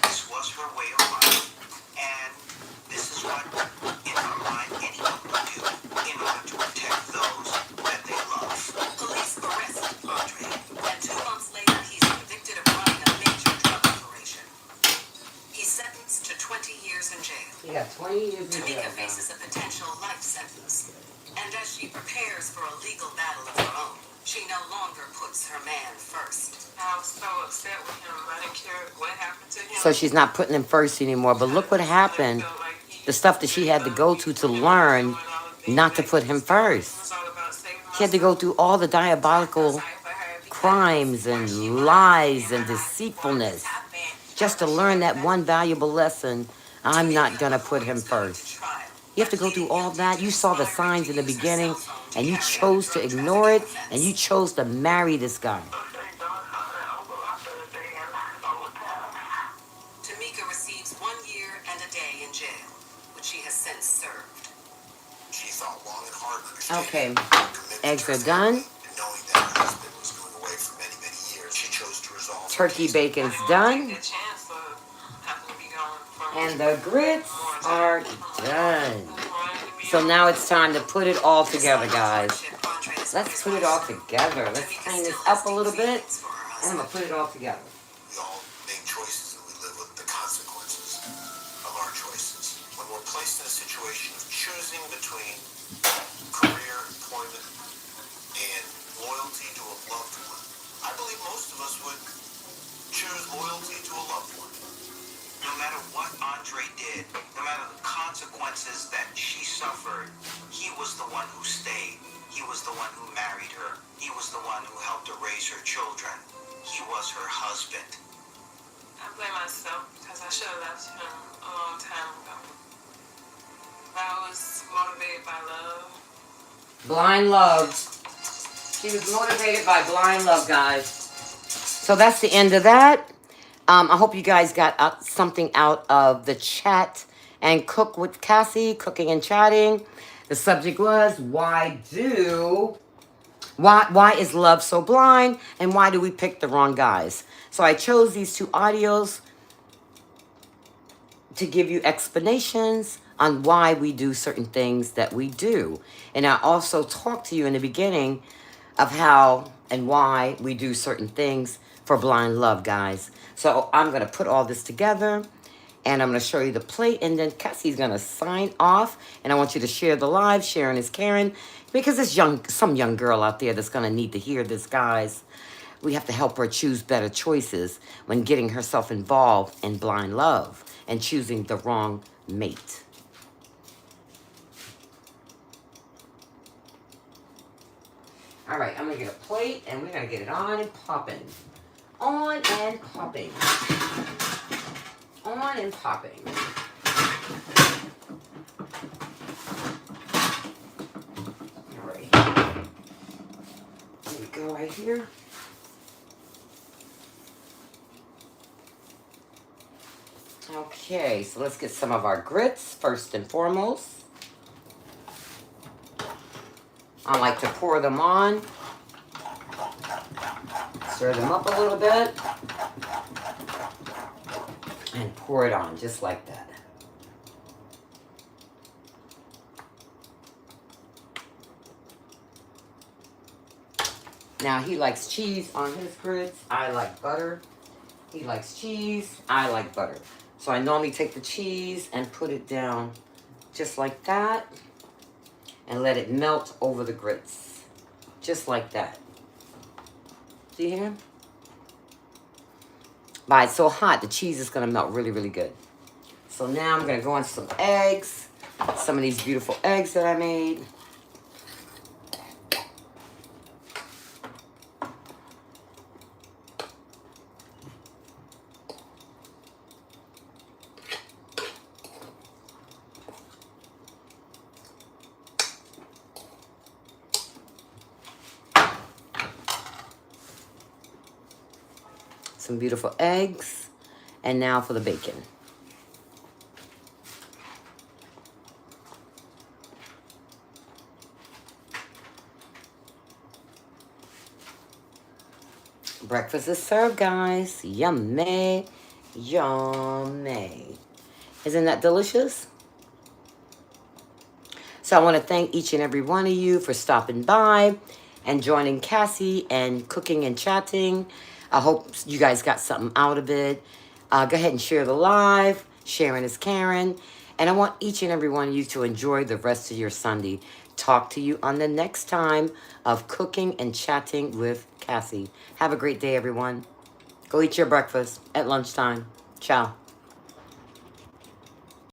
This was her way of life, and this is what, in her mind, anyone would do in order to protect those that they love. Police arrest Andre, and 2 months later, he's convicted of running a major drug operation. He's sentenced to 20 years in jail. He got 20 years in jail. Tamika faces a potential life sentence. And as she prepares for a legal battle of her own, she no longer puts her man first. I was so upset with him. I didn't care what happened to him. So she's not putting him first anymore. But look what happened. The stuff that she had to go to learn not to put him first. She had to go through all the diabolical crimes and lies and deceitfulness just to learn that one valuable lesson. I'm not going to put him first. You have to go through all that. You saw the signs in the beginning, and you chose to ignore it, and you chose to marry this guy. Tamika receives 1 year and a day in jail, which she has since served. She thought long and hard to understand Okay, her commitment eggs to are her done. family, and knowing that her husband was going away for many, many years, she chose to resolve her Turkey case. bacon's done. And the grits are done. So now it's time to put it all together, guys. Let's put it all together. Let's clean this up a little bit. And I'm going to put it all together. We all make choices and we live with the consequences of our choices. When we're placed in a situation of choosing between career, employment, and loyalty to a loved one, I believe most of us would choose loyalty to a loved one. No matter what Andre did, no matter the consequences that she suffered, he was the one who stayed. He was the one who married her. He was the one who helped her raise her children. He was her husband. I blame myself because I should have left him a long time ago. I was motivated by love. Blind love. She was motivated by blind love, guys. So that's the end of that. I hope you guys got something out of the chat and Cook with Cassie, cooking and chatting. The subject was, why is love so blind, and why do we pick the wrong guys? So I chose these 2 audios to give you explanations on why we do certain things that we do. And I also talked to you in the beginning of how and why we do certain things for blind love, guys. So I'm going to put all this together, and I'm going to show you the plate, and then Cassie's going to sign off, and I want you to share the live. Sharing is caring, because there's some young girl out there that's going to need to hear this, guys. We have to help her choose better choices when getting herself involved in blind love and choosing the wrong mate. All right, I'm gonna get a plate and we're gonna get it on and popping. On and popping. On and popping. All right. There we go right here. Okay, so let's get some of our grits first and foremost. I like to pour them on. Stir them up a little bit. And pour it on just like that. Now he likes cheese on his grits. I like butter. He likes cheese. I like butter. So I normally take the cheese and put it down just like that. And let it melt over the grits. Just like that. See here? But it's so hot, the cheese is going to melt really, really good. So now I'm going to go on some eggs. Some of these beautiful eggs that I made. Some beautiful eggs. And now for the bacon. Breakfast is served, guys. Yummy. Yummy. Isn't that delicious? So I want to thank each and every one of you for stopping by and joining Cassie and cooking and chatting. I hope you guys got something out of it. Go ahead and share the live. Sharing is Karen. And I want each and every one of you to enjoy the rest of your Sunday. Talk to you on the next time of cooking and chatting with Cassie. Have a great day, everyone. Go eat your breakfast at lunchtime. Ciao.